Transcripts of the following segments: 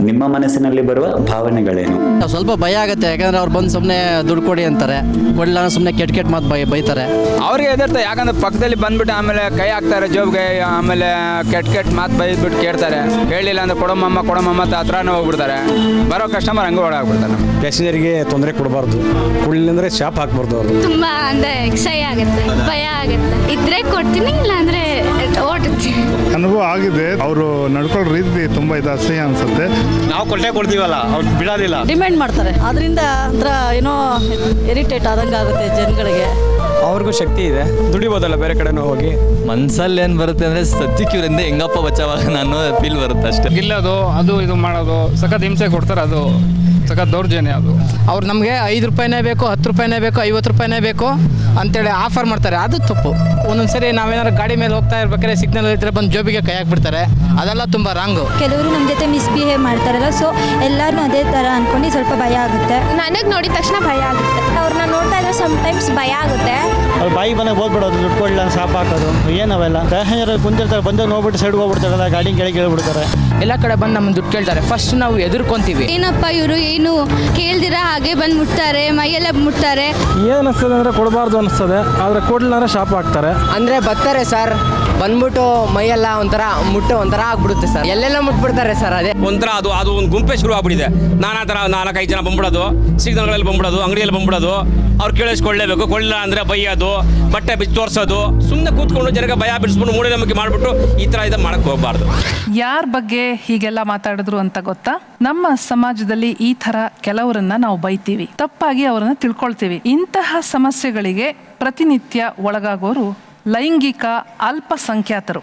ನಿಮ್ಮ ಮನಸ್ಸಿನಲ್ಲಿ ಬರುವ ಭಾವನೆಗಳೇನು? ಸ್ವಲ್ಪ ಭಯ ಆಗುತ್ತೆ, ಯಾಕಂದ್ರೆ ಅವ್ರು ಬಂದು ಸುಮ್ಮನೆ ದುಡ್ಡು ಕೊಡಿ ಅಂತಾರೆ, ಕೊಡಲ್ಲ ಸುಮ್ಮನೆ ಕೆಟ್ಟ ಮಾತು ಬೈತಾರೆ. ಅವ್ರಿಗೆ ಎದುರ್ತಾರೆ, ಯಾಕಂದ್ರೆ ಪಕ್ಕದಲ್ಲಿ ಬಂದ್ಬಿಟ್ಟು ಆಮೇಲೆ ಕೈ ಹಾಕ್ತಾರೆ ಜೋಬ್ಗೆ, ಆಮೇಲೆ ಕೆಟ್ಟ ಮಾತು ಬೈದ್ಬಿಟ್ಟು ಕೇಳ್ತಾರೆ. ಕೇಳಲಿಲ್ಲ ಅಂದ್ರೆ ಕೊಡಮಮ್ಮ ಹತ್ರನೇ ಹೋಗ್ಬಿಡ್ತಾರೆ. ಬರೋ ಕಸ್ಟಮರ್ ಹಂಗೆ ಓಡಾಗ್ಬಿಡ್ತಾರೆ. ಪ್ಯಾಸೆಂಜರ್ಗೆ ತೊಂದರೆ ಕೊಡಬಾರ್ದು, ಕುಳ್ಳಿಂದ್ರೆ ಶಾಪ್ ಹಾಕ್ಬಾರ್ದು ಅವರು. ತುಂಬಾ ಅಂದ್ರೆ ಎಕ್ಸೈ ಆಗುತ್ತೆ, ಭಯ ಆಗುತ್ತೆ. ಇದ್ರೆ ಕೊಡ್ತೀನಿ, ಇಲ್ಲ ಅಂದ್ರೆ ಓಡುತ್ತೀನಿ. ಅನುಭವ ಆಗಿದೆ. ಅವರು ನಡ್ಕೊಳ್ಳೋ ರೀತಿ ತುಂಬಾ ಅಸಹ್ಯ ಅನ್ಸುತ್ತೆ. ನಾವು ಕೊಡ್ತೀವಲ್ಲ, ಅವ್ರು ಬಿಡೋದಿಲ್ಲ, ಡಿಮ್ಯಾಂಡ್ ಮಾಡ್ತಾರೆ. ಅದರಿಂದ ಒಂಥರ ಏನೋ ಇರಿಟೇಟ್ ಆದಂಗೆ ಆಗುತ್ತೆ ಜನಗಳಿಗೆ. ಅವ್ರಿಗೂ ಶಕ್ತಿ ಇದೆ, ದುಡಿಬೋದಲ್ಲ ಬೇರೆ ಕಡೆನೂ ಹೋಗಿ. ಮನ್ಸಲ್ಲಿ ಏನು ಬರುತ್ತೆ ಅಂದರೆ ಸದ್ಯಕ್ಕೆ ಇವರಿಂದ ಹೆಂಗಪ್ಪ ಬಚಾವಾಗ ನಾನು ಫೀಲ್ ಬರುತ್ತೆ ಅಷ್ಟೇ. ಗಿಲ್ಲೋದು, ಅದು ಇದು ಮಾಡೋದು, ಸಖತ್ ಹಿಂಸೆ ಕೊಡ್ತಾರೆ. ಅದು ಸಖತ್ ದೌರ್ಜನ್ಯ. ಅದು ಅವ್ರು ನಮಗೆ 5 ರೂಪಾಯಿನೇ ಬೇಕು, 10 ರೂಪಾಯಿನೇ ಬೇಕು, 50 ರೂಪಾಯಿನೇ ಬೇಕು ಅಂತೇಳಿ ಆಫರ್ ಮಾಡ್ತಾರೆ. ಅದು ತಪ್ಪು. ಒಂದೊಂದ್ಸರಿ ನಾವೇನಾದ್ರು ಗಾಡಿ ಮೇಲೆ ಹೋಗ್ತಾ ಇರ್ಬೇಕಾದ್ರೆ ಸಿಗ್ನಲ್ ಇದ್ರೆ ಬಂದು ಜೋಬಿಗೆ ಕೈ ಹಾಕ್ಬಿಡ್ತಾರೆ. ಅದೆಲ್ಲ ತುಂಬ ರಾಂಗು. ಕೆಲವರು ನಮ್ಮ ಜೊತೆ ಮಿಸ್ಬಿಹೇವ್ ಮಾಡ್ತಾರಲ್ಲ, ಸೊ ಎಲ್ಲರೂ ಅದೇ ಥರ ಅನ್ಕೊಂಡು ಸ್ವಲ್ಪ ಭಯ ಆಗುತ್ತೆ. ನನಗೆ ನೋಡಿದ ತಕ್ಷಣ ಭಯ ಆಗುತ್ತೆ. ಅವ್ರನ್ನ ನೋಡ್ತಾ ಇದ್ರೆ ಸಮ್ಟೈಮ್ಸ್ ಭಯ ಆಗುತ್ತೆ. ಅವ್ರು ಬಾಯಿ ಬಂದಾಗ ಓದ್ಬಿಡೋದು, ದುಡ್ಡು ಕೊಡಲಿಲ್ಲ ಶಾಪ್ ಹಾಕೋದು, ಏನವೆಲ್ಲ. ಪ್ಯಾಸೆಂಜರ್ ಕುಂತಿರ್ತಾರೆ, ಬಂದು ನೋಡ್ಬಿಟ್ಟು ಸೈಡ್ಗೆ ಹೋಗ್ಬಿಡ್ತಾರಲ್ಲ, ಗಾಡಿ ಕೆಳಗೆ ಹೇಳ್ಬಿಡ್ತಾರೆ. ಎಲ್ಲ ಕಡೆ ಬಂದು ನಮ್ಮನ್ನು ದುಡ್ಡು ಕೇಳ್ತಾರೆ. ಫಸ್ಟ್ ನಾವು ಎದುರ್ಕೊಂತೀವಿ, ಏನಪ್ಪ ಇವರು ಏನು ಕೇಳ್ದಿರ ಹಾಗೆ ಬಂದು ಮುಟ್ತಾರೆ, ಮೈಯೆಲ್ಲ ಮುಟ್ತಾರೆ. ಏನು ಅನಿಸ್ತದೆ ಅಂದರೆ ಕೊಡಬಾರ್ದು ಅನಿಸ್ತದೆ, ಆದರೆ ಕೊಡಲಿಲ್ಲ ಅಂದರೆ ಶಾಪ್ ಹಾಕ್ತಾರೆ. ಅಂದರೆ ಬರ್ತಾರೆ ಸರ್, ಬಂದ್ಬಿಟ್ಟು ಮೈಯೆಲ್ಲ ಒಂಥರ ಆಗ್ಬಿಡುತ್ತೆ ಸರ್, ಎಲ್ಲೆಲ್ಲ ಮುಟ್ಬಿಡ್ತಾರೆ ಸರ್. ಅದೇ ಒಂಥರ ಅದು ಒಂದು ಗುಂಪೆ ಶುರು ಆಗ್ಬಿಟ್ಟಿದೆ. ನಾನಾ ಥರ 4-5 ಜನ ಬಂದ್ಬಿಡೋದು, ಸಿಗ್ನಲ್ಗಳಲ್ಲಿ ಬಂದ್ಬಿಡೋದು, ಅಂಗಡಿಯಲ್ಲಿ ಬಂದ್ಬಿಡೋದು. ಅವ್ರು ಕೇಳಿಸ್ಕೊಳ್ಳೇಬೇಕು, ಕೊಳ್ಳಿಲ್ಲ ಅಂದರೆ ಬೈಯೋದು, ಬಟ್ಟೆ ಬಿಚ್ಚಿ ತೋರಿಸೋದು, ಸುಮ್ಮನೆ ಕೂತ್ಕೊಂಡು ಜನಕ್ಕೆ ಭಯ ಬಿಡಿಸ್ಬಿಟ್ಟು ಮೂಢನಂಬಿಕೆ ಮಾಡಿಬಿಟ್ಟು ಈ ಥರ ಇದು ಮಾಡಕ್ಕೆ ಹೋಗಬಾರ್ದು. ಯಾರ ಬಗ್ಗೆ ಹೀಗೆಲ್ಲ ಮಾತಾಡಿದ್ರು ಅಂತ ಗೊತ್ತಾ? ನಮ್ಮ ಸಮಾಜದಲ್ಲಿ ಈ ಥರ ಕೆಲವರನ್ನ ನಾವು ಬೈತೀವಿ, ತಪ್ಪಾಗಿ ಅವರನ್ನ ತಿಳ್ಕೊಳ್ತೀವಿ. ಇಂತಹ ಸಮಸ್ಯೆಗಳಿಗೆ ಪ್ರತಿನಿತ್ಯ ಒಳಗಾಗೋರು ಲೈಂಗಿಕ ಅಲ್ಪಸಂಖ್ಯಾತರು.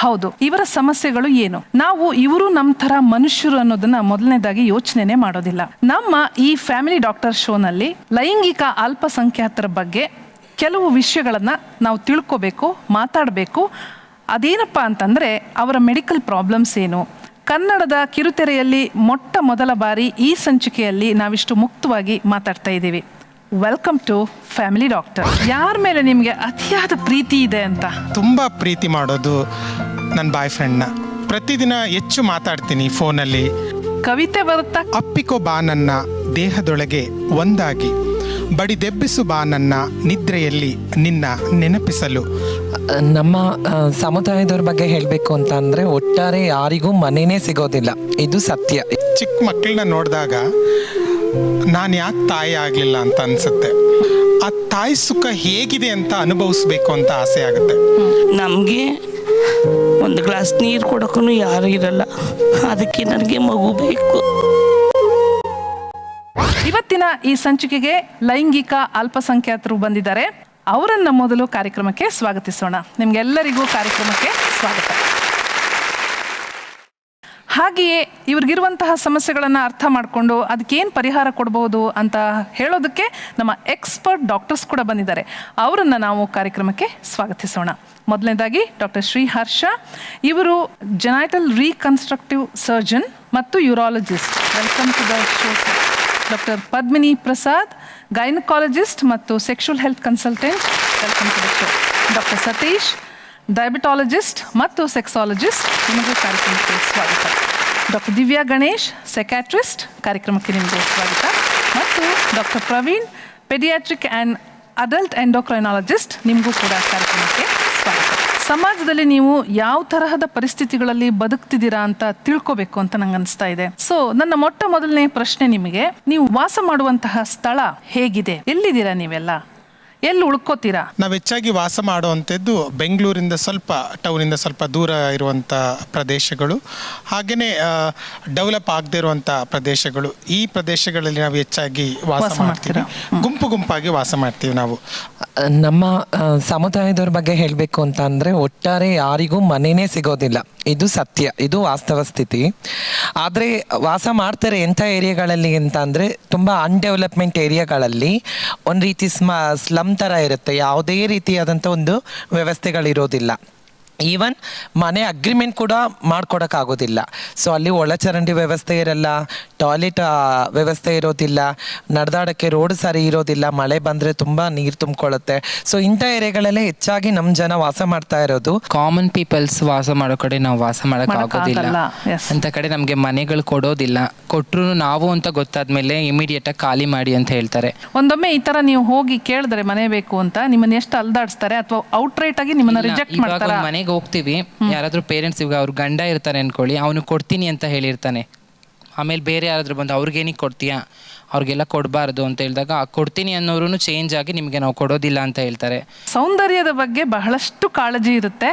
ಹೌದು, ಇವರ ಸಮಸ್ಯೆಗಳು ಏನು? ನಾವು ಇವರು ನಮ್ಮ ಥರ ಮನುಷ್ಯರು ಅನ್ನೋದನ್ನ ಮೊದಲನೇದಾಗಿ ಯೋಚನೆನೇ ಮಾಡೋದಿಲ್ಲ. ನಮ್ಮ ಈ ಫ್ಯಾಮಿಲಿ ಡಾಕ್ಟರ್ ಶೋನಲ್ಲಿ ಲೈಂಗಿಕ ಅಲ್ಪಸಂಖ್ಯಾತರ ಬಗ್ಗೆ ಕೆಲವು ವಿಷಯಗಳನ್ನ ನಾವು ತಿಳ್ಕೋಬೇಕು, ಮಾತಾಡಬೇಕು. ಅದೇನಪ್ಪ ಅಂತಂದ್ರೆ ಅವರ ಮೆಡಿಕಲ್ ಪ್ರಾಬ್ಲಮ್ಸ್ ಏನು. ಕನ್ನಡದ ಕಿರುತೆರೆಯಲ್ಲಿ ಮೊಟ್ಟ ಮೊದಲ ಬಾರಿ ಈ ಸಂಚಿಕೆಯಲ್ಲಿ ನಾವಿಷ್ಟು ಮುಕ್ತವಾಗಿ ಮಾತಾಡ್ತಾ ಇದ್ದೀವಿ. Welcome to family doctor. ಯಾರ ಮೇಲೆ ನಿಮಗೆ ಅತಿಯಾದ ಪ್ರೀತಿ ಇದೆ ಅಂತ? ತುಂಬ ಪ್ರೀತಿ ಮಾಡೋದು ನನ್ನ ಬಾಯ್ ಫ್ರೆಂಡ್ನ. ಪ್ರತಿದಿನ ಹೆಚ್ಚು ಮಾತಾಡ್ತೀನಿ ಫೋನಲ್ಲಿ. ಕವಿತೆ ಬರುತ್ತಾ? ಅಪ್ಪಿಕೋ ಬಾ ನನ್ನ ದೇಹದೊಳಗೆ ಒಂದಾಗಿ, ಬಡಿದೆಬ್ಬಿಸು ಬಾ ನನ್ನ ನಿದ್ರೆಯಲ್ಲಿ ನಿನ್ನ ನೆನಪಿಸಲು. ನಮ್ಮ ಸಮುದಾಯದವ್ರ ಬಗ್ಗೆ ಹೇಳಬೇಕು ಅಂತ ಅಂದರೆ ಒಟ್ಟಾರೆ ಯಾರಿಗೂ ಮನೆಯೇ ಸಿಗೋದಿಲ್ಲ, ಇದು ಸತ್ಯ. ಚಿಕ್ಕ ಮಕ್ಕಳನ್ನ ನೋಡಿದಾಗ ನಾನು ಯಾಕೆ ತಾಯಿ ಆಗಲಿಲ್ಲ ಅಂತ ಅನಿಸುತ್ತೆ. ಆ ತಾಯಿ ಸುಖ ಹೇಗಿದೆ ಅಂತ ಅನುಭವಿಸ್ಬೇಕು ಅಂತ ಆಸೆ ಆಗುತ್ತೆ. ನಮಗೆ ಒಂದು ಗ್ಲಾಸ್ ನೀರು ಕೊಡೋಕ್ಕೂ ಯಾರು ಇರಲ್ಲ, ಅದಕ್ಕೆ ನನಗೆ ಮಗು ಬೇಕು. ಇವತ್ತಿನ ಈ ಸಂಚಿಕೆಗೆ ಲೈಂಗಿಕ ಅಲ್ಪಸಂಖ್ಯಾತರು ಬಂದಿದ್ದಾರೆ. ಅವರನ್ನ ಮೊದಲು ಕಾರ್ಯಕ್ರಮಕ್ಕೆ ಸ್ವಾಗತಿಸೋಣ. ನಿಮ್ಗೆಲ್ಲರಿಗೂ ಕಾರ್ಯಕ್ರಮಕ್ಕೆ ಸ್ವಾಗತ. ಹಾಗೆಯೇ ಇವ್ರಿಗಿರುವಂತಹ ಸಮಸ್ಯೆಗಳನ್ನು ಅರ್ಥ ಮಾಡಿಕೊಂಡು ಅದಕ್ಕೇನು ಪರಿಹಾರ ಕೊಡ್ಬೋದು ಅಂತ ಹೇಳೋದಕ್ಕೆ ನಮ್ಮ ಎಕ್ಸ್ಪರ್ಟ್ ಡಾಕ್ಟರ್ಸ್ ಕೂಡ ಬಂದಿದ್ದಾರೆ. ಅವರನ್ನು ನಾವು ಕಾರ್ಯಕ್ರಮಕ್ಕೆ ಸ್ವಾಗತಿಸೋಣ. ಮೊದಲನೇದಾಗಿ ಡಾಕ್ಟರ್ ಶ್ರೀ ಹರ್ಷ, ಇವರು ಜೆನೈಟಲ್ ರೀಕನ್ಸ್ಟ್ರಕ್ಟಿವ್ ಸರ್ಜನ್ ಮತ್ತು urologist. Welcome to the show. Doctor Padmini Prasad, gynaecologist ಮತ್ತು sexual health consultant. Welcome to the show. Doctor Satish, diabetologist ಮತ್ತು ಸೆಕ್ಸಾಲಜಿಸ್ಟ್. ನಿಮಗೂ ಕಾರ್ಯಕ್ರಮಕ್ಕೆ ಸ್ವಾಗತ. Doctor Divya Ganesh, psychiatrist. ಕಾರ್ಯಕ್ರಮಕ್ಕೆ ನಿಮಗೆ ಸ್ವಾಗತ. ಮತ್ತು doctor Praveen, paediatric and adult endocrinologist. ನಿಮಗೂ ಕೂಡ ಕಾರ್ಯಕ್ರಮಕ್ಕೆ ಸ್ವಾಗತ. ಸಮಾಜದಲ್ಲಿ ನೀವು ಯಾವ ತರಹದ ಪರಿಸ್ಥಿತಿಗಳಲ್ಲಿ ಬದುಕ್ತಿದ್ದೀರಾ ಅಂತ ತಿಳ್ಕೋಬೇಕು ಅಂತ ನಂಗೆ ಅನಿಸ್ತಾ ಇದೆ. ಸೊ ನನ್ನ ಮೊಟ್ಟ ಮೊದಲನೇ ಪ್ರಶ್ನೆ ನಿಮಗೆ, ನೀವು ವಾಸ ಮಾಡುವಂತಹ ಸ್ಥಳ ಹೇಗಿದೆ? ಎಲ್ಲಿದ್ದೀರಾ ನೀವೆಲ್ಲ? ಎಲ್ಲಿ ಉಳ್ಕೋತೀರಾ? ನಾವು ಹೆಚ್ಚಾಗಿ ವಾಸ ಮಾಡುವಂಥದ್ದು ಬೆಂಗಳೂರಿಂದ ಸ್ವಲ್ಪ, ಟೌನಿಂದ ಸ್ವಲ್ಪ ದೂರ ಇರುವಂಥ ಪ್ರದೇಶಗಳು, ಹಾಗೆಯೇ ಡೆವಲಪ್ ಆಗದೇ ಇರುವಂಥ ಪ್ರದೇಶಗಳು. ಈ ಪ್ರದೇಶಗಳಲ್ಲಿ ನಾವು ಹೆಚ್ಚಾಗಿ ವಾಸ ಮಾಡ್ತೀವಿ. ಗುಂಪು ಗುಂಪಾಗಿ ವಾಸ ಮಾಡ್ತೀವಿ ನಾವು. ನಮ್ಮ ಸಮುದಾಯದವ್ರ ಬಗ್ಗೆ ಹೇಳಬೇಕು ಅಂತ ಅಂದರೆ ಒಟ್ಟಾರೆ ಯಾರಿಗೂ ಮನೆಯೇ ಸಿಗೋದಿಲ್ಲ, ಇದು ಸತ್ಯ, ಇದು ವಾಸ್ತವ ಸ್ಥಿತಿ. ಆದರೆ ವಾಸ ಮಾಡ್ತಾರೆ ಎಂಥ ಏರಿಯಾಗಳಲ್ಲಿ ಅಂತ ಅಂದರೆ ತುಂಬ ಅನ್ಡೆವಲಪ್ಮೆಂಟ್ ಏರಿಯಾಗಳಲ್ಲಿ ಒಂದು ರೀತಿ ಸ್ಲಮ್ ಥರ ಇರುತ್ತೆ, ಯಾವುದೇ ರೀತಿಯಾದಂಥ ಒಂದು ವ್ಯವಸ್ಥೆಗಳಿರೋದಿಲ್ಲ. ಈವನ್ ಮನೆ ಅಗ್ರಿಮೆಂಟ್ ಕೂಡ ಮಾಡ್ಕೊಡೋಕ್ಕಾಗೋದಿಲ್ಲ. ಸೊ ಅಲ್ಲಿ ಒಳಚರಂಡಿ ವ್ಯವಸ್ಥೆ ಇರಲ್ಲ, ಟಾಯ್ಲೆಟ್ ವ್ಯವಸ್ಥೆ ಇರೋದಿಲ್ಲ, ನಡೆದಾಡೋಕ್ಕೆ ರೋಡ್ ಸರಿ ಇರೋದಿಲ್ಲ, ಮಳೆ ಬಂದರೆ ತುಂಬ ನೀರು ತುಂಬಿಕೊಳ್ಳುತ್ತೆ. ಸೊ ಇಂಥ ಏರಿಯಾಗಳಲ್ಲೇ ಹೆಚ್ಚಾಗಿ ನಮ್ಮ ಜನ ವಾಸ ಮಾಡ್ತಾ ಇರೋದು. ಕಾಮನ್ ಪೀಪಲ್ಸ್ ವಾಸ ಮಾಡೋ ಕಡೆ ನಾವು ವಾಸ ಮಾಡೋಕ್ಕಾಗೋದಿಲ್ಲ. ಅಂತ ಕಡೆ ನಮಗೆ ಮನೆಗಳು ಕೊಡೋದಿಲ್ಲ. ಕೊಟ್ಟರು ನಾವು ಅಂತ ಗೊತ್ತಾದ್ಮೇಲೆ ಇಮಿಡಿಯೇಟಾಗಿ ಖಾಲಿ ಮಾಡಿ ಅಂತ ಹೇಳ್ತಾರೆ. ಒಂದೊಮ್ಮೆ ಈ ಥರ ನೀವು ಹೋಗಿ ಕೇಳಿದ್ರೆ ಮನೆ ಬೇಕು ಅಂತ ನಿಮ್ಮನ್ನ ಎಷ್ಟು ಅಲ್ದಾಡಿಸ್ತಾರೆ, ಅಥವಾ ಔಟ್ರೈಟ್ ಆಗಿ ನಿಮ್ಮನ್ನ ರಿಜೆಕ್ಟ್ ಮಾಡ್ತಾರೆ? ಮನೆಗೆ ಹೋಗ್ತೀವಿ, ಯಾರಾದ್ರೂ ಪೇರೆಂಟ್ಸ್ ಇವಾಗ ಅವ್ರ ಗಂಡ ಇರ್ತಾರೆ ಅನ್ಕೊಳ್ಳಿ, ಅವನು ಕೊಡ್ತೀನಿ ಅಂತ ಹೇಳಿರ್ತಾನೆ. ಆಮೇಲೆ ಬೇರೆ ಯಾರಾದ್ರೂ ಬಂದು ಅವ್ರಿಗೇನಿಗೆ ಕೊಡ್ತೀಯಾ, ಅವ್ರಿಗೆಲ್ಲ ಕೊಡಬಾರ್ದು ಅಂತ ಹೇಳಿದಾಗ ಕೊಡ್ತೀನಿ ಅನ್ನೋರು ಚೇಂಜ್ ಆಗಿ ನಿಮಗೆ ನಾವು ಕೊಡೋದಿಲ್ಲ ಅಂತ ಹೇಳ್ತಾರೆ. ಸೌಂದರ್ಯದ ಬಗ್ಗೆ ಬಹಳಷ್ಟು ಕಾಳಜಿ ಇರುತ್ತೆ,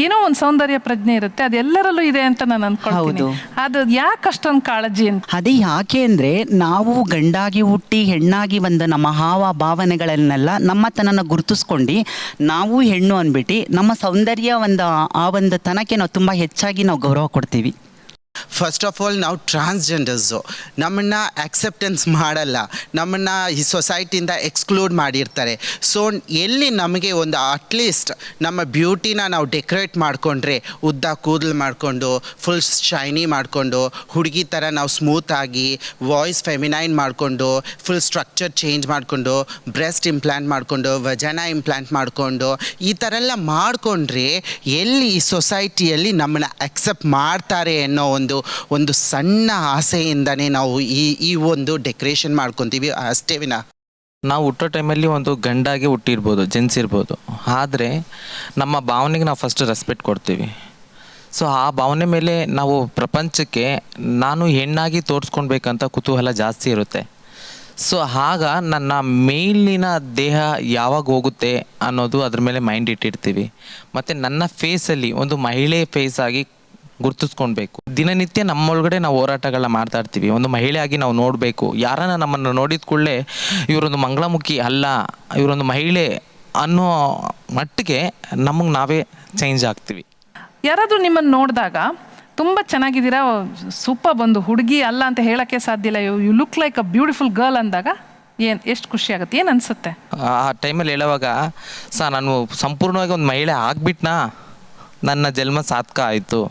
ಏನೋ ಒಂದು ಸೌಂದರ್ಯ ಪ್ರಜ್ಞೆ ಇರುತ್ತೆ, ಅದೆಲ್ಲರಲ್ಲೂ ಇದೆ ಅಂತ ನಾನು ಅನ್ಕೊಳ್ತೀನಿ. ಅದು ಯಾಕೆ ಅಷ್ಟೊಂದು ಕಾಳಜಿ ಅಂತ? ಅದೇ ಯಾಕೆ ಅಂದರೆ ನಾವು ಗಂಡಾಗಿ ಹುಟ್ಟಿ ಹೆಣ್ಣಾಗಿ ಬಂದ ನಮ್ಮ ಹಾವ ಭಾವನೆಗಳನ್ನೆಲ್ಲ ನಮ್ಮತನನ ಗುರುತಿಸ್ಕೊಂಡು ನಾವು ಹೆಣ್ಣು ಅಂದ್ಬಿಟ್ಟು ನಮ್ಮ ಸೌಂದರ್ಯ ಆ ಒಂದು ತನಕ್ಕೆ ನಾವು ತುಂಬ ಹೆಚ್ಚಾಗಿ ನಾವು ಗೌರವ ಕೊಡ್ತೀವಿ. ಫಸ್ಟ್ ಆಫ್ ಆಲ್ ನಾವು ಟ್ರಾನ್ಸ್ಜೆಂಡರ್ಸು, ನಮ್ಮನ್ನು ಆಕ್ಸೆಪ್ಟೆನ್ಸ್ ಮಾಡಲ್ಲ, ನಮ್ಮನ್ನು ಈ ಸೊಸೈಟಿಯಿಂದ ಎಕ್ಸ್ಕ್ಲೂಡ್ ಮಾಡಿರ್ತಾರೆ. ಸೊ ಎಲ್ಲಿ ನಮಗೆ ಒಂದು ಅಟ್ಲೀಸ್ಟ್ ನಮ್ಮ ಬ್ಯೂಟಿನ ನಾವು ಡೆಕೋರೇಟ್ ಮಾಡಿಕೊಂಡ್ರೆ, ಉದ್ದ ಕೂದಲು ಮಾಡಿಕೊಂಡು ಫುಲ್ ಶೈನಿ ಮಾಡಿಕೊಂಡು ಹುಡುಗಿ ಥರ ನಾವು ಸ್ಮೂತಾಗಿ ವಾಯ್ಸ್ ಫೆಮಿನೈನ್ ಮಾಡಿಕೊಂಡು ಫುಲ್ ಸ್ಟ್ರಕ್ಚರ್ ಚೇಂಜ್ ಮಾಡಿಕೊಂಡು ಬ್ರೆಸ್ಟ್ ಇಂಪ್ಲಾಂಟ್ ಮಾಡಿಕೊಂಡು ವಜನ ಇಂಪ್ಲಾಂಟ್ ಮಾಡಿಕೊಂಡು ಈ ಥರ ಎಲ್ಲ ಮಾಡಿಕೊಂಡ್ರೆ ಎಲ್ಲಿ ಈ ಸೊಸೈಟಿಯಲ್ಲಿ ನಮ್ಮನ್ನು ಅಕ್ಸೆಪ್ಟ್ ಮಾಡ್ತಾರೆ ಅನ್ನೋ ಒಂದು ಸಣ್ಣ ಆಸೆಯಿಂದನೇ ನಾವು ಈ ಒಂದು ಡೆಕೋರೇಷನ್ ಮಾಡ್ಕೊತೀವಿ ಅಷ್ಟೇ ವಿನಃ. ನಾವು ಹುಟ್ಟೋ ಟೈಮಲ್ಲಿ ಒಂದು ಗಂಡಾಗಿ ಹುಟ್ಟಿರ್ಬೋದು, ಜೆಂಟ್ಸ್ ಇರ್ಬೋದು, ಆದರೆ ನಮ್ಮ ಭಾವನೆಗೆ ನಾವು ಫಸ್ಟ್ ರೆಸ್ಪೆಕ್ಟ್ ಕೊಡ್ತೀವಿ. ಸೊ ಆ ಭಾವನೆ ಮೇಲೆ ನಾವು ಪ್ರಪಂಚಕ್ಕೆ ನಾನು ಹೆಣ್ಣಾಗಿ ತೋರಿಸ್ಕೊಳ್ಬೇಕಂತ ಕುತೂಹಲ ಜಾಸ್ತಿ ಇರುತ್ತೆ. ಸೊ ಆಗ ನನ್ನ ಮೇಲಿನ ದೇಹ ಯಾವಾಗ ಹೋಗುತ್ತೆ ಅನ್ನೋದು ಅದ್ರ ಮೇಲೆ ಮೈಂಡ್ ಇಟ್ಟಿರ್ತೀವಿ. ಮತ್ತು ನನ್ನ ಫೇಸಲ್ಲಿ ಒಂದು ಮಹಿಳೆ ಫೇಸ್ ಆಗಿ ಗುರ್ತಿಸ್ಕೊಳ್ಬೇಕು. ದಿನನಿತ್ಯ ನಮ್ಮೊಳಗಡೆ ನಾವು ಹೋರಾಟಗಳನ್ನ ಮಾಡ್ತಾ ಇರ್ತೀವಿ. ಒಂದು ಮಹಿಳೆಯಾಗಿ ನಾವು ನೋಡಬೇಕು, ಯಾರನ್ನ ನಮ್ಮನ್ನು ನೋಡಿದ ಕೂಡಲೇ ಇವರೊಂದು ಮಂಗಳಮುಖಿ ಅಲ್ಲ, ಇವರೊಂದು ಮಹಿಳೆ ಅನ್ನೋ ಮಟ್ಟಿಗೆ ನಮಗೆ ನಾವೇ ಚೇಂಜ್ ಆಗ್ತೀವಿ. ಯಾರಾದರೂ ನಿಮ್ಮನ್ನು ನೋಡಿದಾಗ ತುಂಬ ಚೆನ್ನಾಗಿದ್ದೀರಾ, ಸೂಪರ್, ಬಂದು ಹುಡುಗಿ ಅಲ್ಲ ಅಂತ ಹೇಳೋಕ್ಕೆ ಸಾಧ್ಯ ಇಲ್ಲ, you look like a beautiful girl ಅಂದಾಗ ಎಷ್ಟು ಖುಷಿ ಆಗುತ್ತೆ, ಏನು ಅನಿಸುತ್ತೆ? ಆ ಟೈಮಲ್ಲಿ ಹೇಳುವಾಗ ನಾನು ಸಂಪೂರ್ಣವಾಗಿ ಒಂದು ಮಹಿಳೆ ಆಗ್ಬಿಟ್ನಾ, ನನ್ನ ಜನ್ಮ ಸಾರ್ಥಕ ಆಯಿತು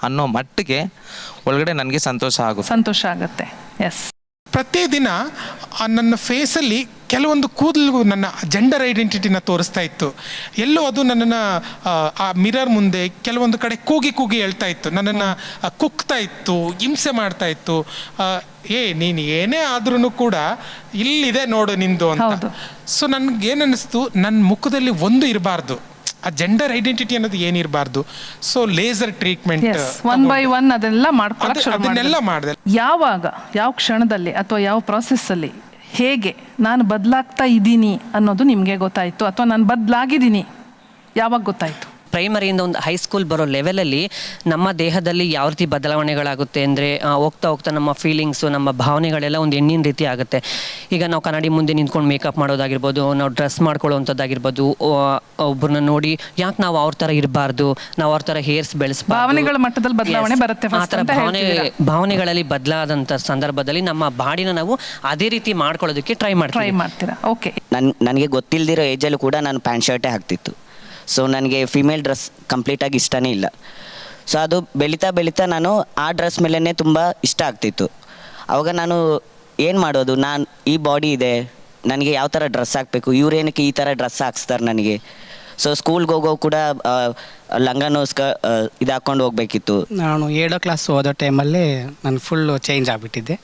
ಅನ್ನೋ ಮಟ್ಟಿಗೆ ಒಳಗಡೆ ನನಗೆ ಸಂತೋಷ ಆಗುತ್ತೆ. ಎಸ್, ಪ್ರತಿದಿನ ನನ್ನ ಫೇಸಲ್ಲಿ ಕೆಲವೊಂದು ಕೂದಲು ನನ್ನ ಜೆಂಡರ್ ಐಡೆಂಟಿಟಿನ ತೋರಿಸ್ತಾ ಇತ್ತು. ಎಲ್ಲೋ ಅದು ನನ್ನನ್ನು ಆ ಮಿರರ್ ಮುಂದೆ ಕೆಲವೊಂದು ಕಡೆ ಕೂಗಿ ಹೇಳ್ತಾ ಇತ್ತು, ನನ್ನನ್ನು ಕುಗ್ತಾ ಇತ್ತು, ಹಿಂಸೆ ಮಾಡ್ತಾ ಇತ್ತು. ನೀನು ಏನೇ ಆದ್ರೂ ಕೂಡ ಇಲ್ಲಿದೆ ನೋಡು ನಿಂದು ಅಂತ. ಸೊ ನನಗೇನಿಸ್ತು, ನನ್ನ ಮುಖದಲ್ಲಿ ಒಂದು ಇರಬಾರ್ದು, ಆ ಜೆಂಡರ್ ಐಡೆಂಟಿಟಿ ಅನ್ನೋದು ಏನಿರಬಾರ್ದು. ಸೊ ಲೇಸರ್ ಟ್ರೀಟ್ಮೆಂಟ್ 1 by 1 ಅದನ್ನೆಲ್ಲ ಮಾಡಿದೆ. ಯಾವ ಕ್ಷಣದಲ್ಲಿ ಅಥವಾ ಯಾವ ಪ್ರಾಸೆಸ್ಸಲ್ಲಿ ಹೇಗೆ ನಾನು ಬದಲಾಗ್ತಾ ಇದ್ದೀನಿ ಅನ್ನೋದು ನಿಮಗೆ ಗೊತ್ತಾಯಿತು, ಅಥವಾ ನಾನು ಬದಲಾಗಿದ್ದೀನಿ ಯಾವಾಗ ಗೊತ್ತಾಯಿತು? ಪ್ರೈಮರಿಯಿಂದ ಒಂದು ಹೈಸ್ಕೂಲ್ ಬರೋ ಲೆವೆಲಲ್ಲಿ ನಮ್ಮ ದೇಹದಲ್ಲಿ ಯಾವ ರೀತಿ ಬದಲಾವಣೆಗಳಾಗುತ್ತೆ ಅಂದರೆ ಹೋಗ್ತಾ ನಮ್ಮ ಫೀಲಿಂಗ್ಸು, ನಮ್ಮ ಭಾವನೆಗಳೆಲ್ಲ ಒಂದು ಹೆಣ್ಣಿನ ರೀತಿ ಆಗುತ್ತೆ. ಈಗ ನಾವು ಕನ್ನಡಿ ಮುಂದೆ ನಿಂತ್ಕೊಂಡು ಮೇಕಪ್ ಮಾಡೋದಾಗಿರ್ಬೋದು, ನಾವು ಡ್ರೆಸ್ ಮಾಡ್ಕೊಳ್ಳೋವಂಥದ್ದಾಗಿರ್ಬೋದು, ಒಬ್ಬರನ್ನ ನೋಡಿ ಯಾಕೆ ನಾವು ಅವ್ರ ಥರ ಇರಬಾರ್ದು, ನಾವು ಅವ್ರ ಥರ ಹೇರ್ಸ್ ಬೆಳೆಸ್ಬಾರ್ದು, ಭಾವನೆಗಳ ಮಟ್ಟದಲ್ಲಿ ಬದಲಾವಣೆ ಬರುತ್ತೆ. ಆ ಥರ ಭಾವನೆಗಳಲ್ಲಿ ಬದಲಾದಂಥ ಸಂದರ್ಭದಲ್ಲಿ ನಮ್ಮ ಬಾಡಿನ ನಾವು ಅದೇ ರೀತಿ ಮಾಡ್ಕೊಳ್ಳೋದಕ್ಕೆ ಟ್ರೈ ಮಾಡ್ತೀರಾ? ಓಕೆ. ನನಗೆ ಗೊತ್ತಿಲ್ಲದಿರೋ ಏಜಲ್ಲೂ ಕೂಡ ನಾನು ಪ್ಯಾಂಟ್ ಶರ್ಟೇ ಹಾಕ್ತಿತ್ತು. ಸೊ ನನಗೆ ಫಿಮೇಲ್ ಡ್ರೆಸ್ ಕಂಪ್ಲೀಟಾಗಿ ಇಷ್ಟನೇ ಇಲ್ಲ. ಸೊ ಅದು ಬೆಳೀತಾ ನಾನು ಆ ಡ್ರೆಸ್ ಮೇಲೇ ತುಂಬ ಇಷ್ಟ ಆಗ್ತಿತ್ತು. ಆವಾಗ ನಾನು ಏನು ಮಾಡೋದು, ನಾನು ಈ ಬಾಡಿ ಇದೆ, ನನಗೆ ಯಾವ ಥರ ಡ್ರೆಸ್ ಹಾಕಬೇಕು, ಇವ್ರೇನಕ್ಕೆ ಈ ಥರ ಡ್ರೆಸ್ ಹಾಕ್ಸ್ತಾರೆ ನನಗೆ. ಸೊ ಸ್ಕೂಲ್ಗೆ ಹೋಗೋ ಕೂಡ ಲಂಗನೋ ಇದು ಹಾಕ್ಕೊಂಡು ಹೋಗ್ಬೇಕಿತ್ತು. ನಾನು 7ನೇ ಕ್ಲಾಸ್ ಓದೋ ಟೈಮಲ್ಲಿ ನಾನು ಫುಲ್ಲು ಚೇಂಜ್ ಆಗಿಬಿಟ್ಟಿದ್ದೆ.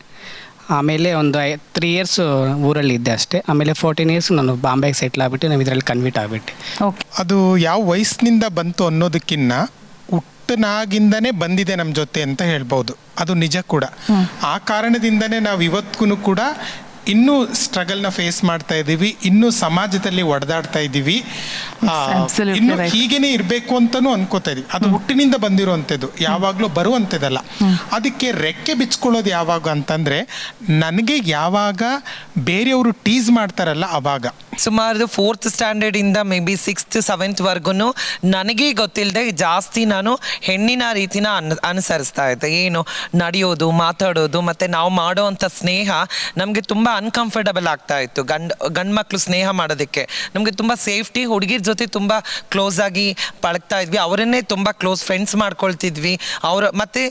ಆಮೇಲೆ ಒಂದು 3 ಇಯರ್ಸ್ ಊರಲ್ಲಿದ್ದೆ ಅಷ್ಟೇ. ಆಮೇಲೆ 14 ಇಯರ್ಸ್ ನಾನು ಬಾಂಬೆಗೆ ಸೆಟ್ಲ್ ಆಗಿಬಿಟ್ಟು ನಾವು ಇದರಲ್ಲಿ ಕನ್ವಿಟ್ ಆಗಿಬಿಟ್ಟೆ. ಅದು ಯಾವ ವಯಸ್ಸಿನಿಂದ ಬಂತು ಅನ್ನೋದಕ್ಕಿಂತ ಹುಟ್ಟನಾಗಿಂದನೇ ಬಂದಿದೆ ನಮ್ಮ ಜೊತೆ ಅಂತ ಹೇಳ್ಬೋದು. ಅದು ನಿಜ ಕೂಡ. ಆ ಕಾರಣದಿಂದನೇ ನಾವು ಇವತ್ತಿಗೂ ಕೂಡ ಇನ್ನೂ ಸ್ಟ್ರಗಲ್ನ ಫೇಸ್ ಮಾಡ್ತಾ ಇದ್ದೀವಿ, ಇನ್ನೂ ಸಮಾಜದಲ್ಲಿ ಒಡೆದಾಡ್ತಾ ಇದ್ದೀವಿ, ಇನ್ನು ಹೀಗೇನೆ ಇರಬೇಕು ಅಂತಲೂ ಅನ್ಕೋತಾ ಇದೀವಿ. ಅದು ಹುಟ್ಟಿನಿಂದ ಬಂದಿರುವಂಥದ್ದು, ಯಾವಾಗಲೂ ಬರುವಂಥದ್ದಲ್ಲ. ಅದಕ್ಕೆ ರೆಕ್ಕೆ ಬಿಚ್ಕೊಳ್ಳೋದು ಯಾವಾಗ ಅಂತಂದರೆ, ನನಗೆ ಯಾವಾಗ ಬೇರೆಯವರು ಟೀಸ್ ಮಾಡ್ತಾರಲ್ಲ ಅವಾಗ. ಸುಮಾರು 4th ಸ್ಟ್ಯಾಂಡರ್ಡಿಂದ may be 6th 7th ನನಗೆ ಗೊತ್ತಿಲ್ಲದೆ ಜಾಸ್ತಿ ನಾನು ಹೆಣ್ಣಿನ ರೀತಿನ ಅನುಸರಿಸ್ತಾ ಇದ್ದೆ. ಏನು ನಡೆಯೋದು, ಮಾತಾಡೋದು, ಮತ್ತು ನಾವು ಮಾಡೋ ಅಂಥ ಸ್ನೇಹ ನಮಗೆ ತುಂಬ ಅನ್ಕಂಫರ್ಟಬಲ್ ಆಗ್ತಾ ಇತ್ತು. ಗಂಡು ಮಕ್ಕಳು ಸ್ನೇಹ ಮಾಡೋದಕ್ಕೆ ನಮಗೆ ತುಂಬ ಸೇಫ್ಟಿ, ಹುಡುಗಿರ ಜೊತೆ ತುಂಬ ಕ್ಲೋಸ್ ಆಗಿ ಪಳಗ್ತಾ ಇದ್ವಿ, ಅವರನ್ನೇ ತುಂಬ ಕ್ಲೋಸ್ ಫ್ರೆಂಡ್ಸ್ ಮಾಡ್ಕೊಳ್ತಿದ್ವಿ. ಮತ್ತು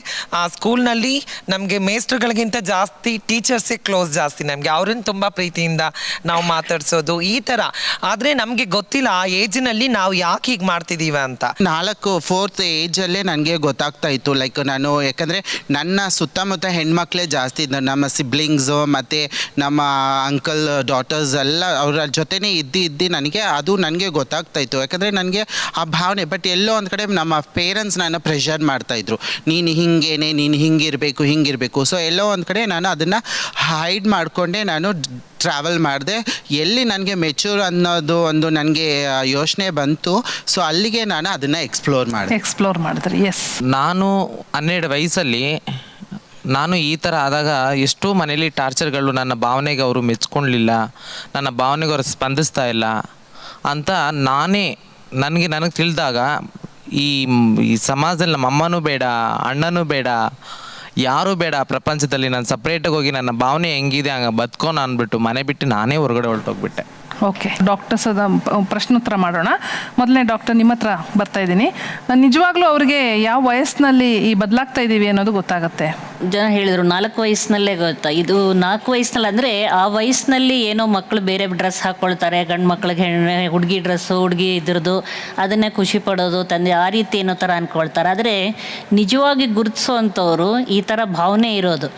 ಸ್ಕೂಲ್ನಲ್ಲಿ ನಮಗೆ ಮೇಸ್ಟ್ರುಗಳಿಗಿಂತ ಜಾಸ್ತಿ ಟೀಚರ್ಸೇ ಕ್ಲೋಸ್ ಜಾಸ್ತಿ, ನಮಗೆ ಅವ್ರನ್ನ ತುಂಬ ಪ್ರೀತಿಯಿಂದ ನಾವು ಮಾತಾಡ್ಸೋದು ಈ ಥರ. ಆದರೆ ನಮಗೆ ಗೊತ್ತಿಲ್ಲ ಆ ಏಜ್ನಲ್ಲಿ ನಾವು ಯಾಕೆ ಹೀಗೆ ಮಾಡ್ತಿದ್ದೀವಿ ಅಂತ. 4th ಏಜಲ್ಲೇ ನನಗೆ ಗೊತ್ತಾಗ್ತಾ ಇತ್ತು. ಲೈಕ್ ನಾನು ಯಾಕಂದರೆ ನನ್ನ ಸುತ್ತಮುತ್ತ ಹೆಣ್ಮಕ್ಳೇ ಜಾಸ್ತಿ ಇದ್ದಾರೆ, ನಮ್ಮ ಸಿಬ್ಲಿಂಗ್ಸು ಮತ್ತು ನಮ್ಮ ಅಂಕಲ್ ಡಾಟರ್ಸ್ ಎಲ್ಲ ಅವರ ಜೊತೆನೇ ಇದ್ದು ನನಗೆ ಗೊತ್ತಾಗ್ತಾ ಇತ್ತು. ಯಾಕಂದರೆ ನನಗೆ ಆ ಭಾವನೆ, ಬಟ್ ಎಲ್ಲೋ ಒಂದು ಕಡೆ ನಮ್ಮ ಪೇರೆಂಟ್ಸ್ ನನ್ನ ಪ್ರೆಷರ್ ಮಾಡ್ತಾಯಿದ್ರು, ನೀನು ಹಿಂಗೇನೆ, ನೀನು ಹಿಂಗಿರಬೇಕು. ಸೊ ಎಲ್ಲೋ ಒಂದು ಕಡೆ ನಾನು ಅದನ್ನು ಹೈಡ್ ಮಾಡಿಕೊಂಡೆ ನಾನು ಟ್ರಾವೆಲ್ ಮಾಡಿದೆ. ಎಲ್ಲಿ ನನಗೆ ಮೆಚ್ಯೂರ್ ಅನ್ನೋದು ಒಂದು ನನಗೆ ಯೋಚನೆ ಬಂತು, ಸೊ ಅಲ್ಲಿಗೆ ನಾನು ಅದನ್ನು ಎಕ್ಸ್ಪ್ಲೋರ್ ಮಾಡಿದ್ರಿ. ಎಸ್, ನಾನು 12 ವಯಸ್ಸಲ್ಲಿ ನಾನು ಈ ಥರ ಆದಾಗ ಎಷ್ಟೋ ಮನೇಲಿ ಟಾರ್ಚರ್ಗಳು, ನನ್ನ ಭಾವನೆಗೆ ಅವರು ಮೆಚ್ಕೊಳ್ಳಲಿಲ್ಲ, ನನ್ನ ಭಾವನೆಗೆ ಅವರು ಸ್ಪಂದಿಸ್ತಾ ಇಲ್ಲ ಅಂತ ನನಗೆ ತಿಳಿದಾಗ ಈ ಸಮಾಜದಲ್ಲಿ ನಮ್ಮ ಅಮ್ಮನೂ ಬೇಡ, ಅಣ್ಣನೂ ಬೇಡ, ಯಾರೂ ಬೇಡ ಪ್ರಪಂಚದಲ್ಲಿ, ನಾನು ಸಪ್ರೇಟಾಗಿ ಹೋಗಿ ನನ್ನ ಭಾವನೆ ಹೆಂಗಿದೆ ಹಂಗೆ ಬದುಕೋಣ ಅಂದ್ಬಿಟ್ಟು ಮನೆ ಬಿಟ್ಟು ನಾನೇ ಹೊರಗಡೆ ಹೊರಟೋಗ್ಬಿಟ್ಟೆ. ಓಕೆ, ಡಾಕ್ಟರ್ಸ್ ಪ್ರಶ್ನೋತ್ತರ ಮಾಡೋಣ. ಮೊದಲನೇ ಡಾಕ್ಟರ್ ನಿಮ್ಮ ಹತ್ರ ಬರ್ತಾ ಇದ್ದೀನಿ. ನಿಜವಾಗ್ಲೂ ಅವ್ರಿಗೆ ಯಾವ ವಯಸ್ಸಿನಲ್ಲಿ ಈ ಬದಲಾಗ್ತಾ ಇದ್ದೀವಿ ಅನ್ನೋದು ಗೊತ್ತಾಗುತ್ತೆ? ಜನ ಹೇಳಿದರು 4 ವಯಸ್ಸಿನಲ್ಲೇ ಗೊತ್ತಾ. ಇದು 4 ವಯಸ್ಸಿನಲ್ಲಿ ಅಂದರೆ ಆ ವಯಸ್ಸಿನಲ್ಲಿ ಏನೋ ಮಕ್ಕಳು ಬೇರೆ ಡ್ರೆಸ್ ಹಾಕ್ಕೊಳ್ತಾರೆ, ಗಂಡು ಮಕ್ಳಿಗೆ ಹುಡುಗಿ ಡ್ರೆಸ್ಸು, ಹುಡುಗಿ ಇದ್ರದ್ದು ಅದನ್ನೇ ಖುಷಿ ಪಡೋದು, ತಂದೆ ಆ ರೀತಿ ಏನೋ ಥರ ಅಂದ್ಕೊಳ್ತಾರೆ. ಆದರೆ ನಿಜವಾಗಿ ಗುರುತಿಸೋ ಅಂಥವ್ರು ಈ ಥರ ಭಾವನೆ ಇರೋದು.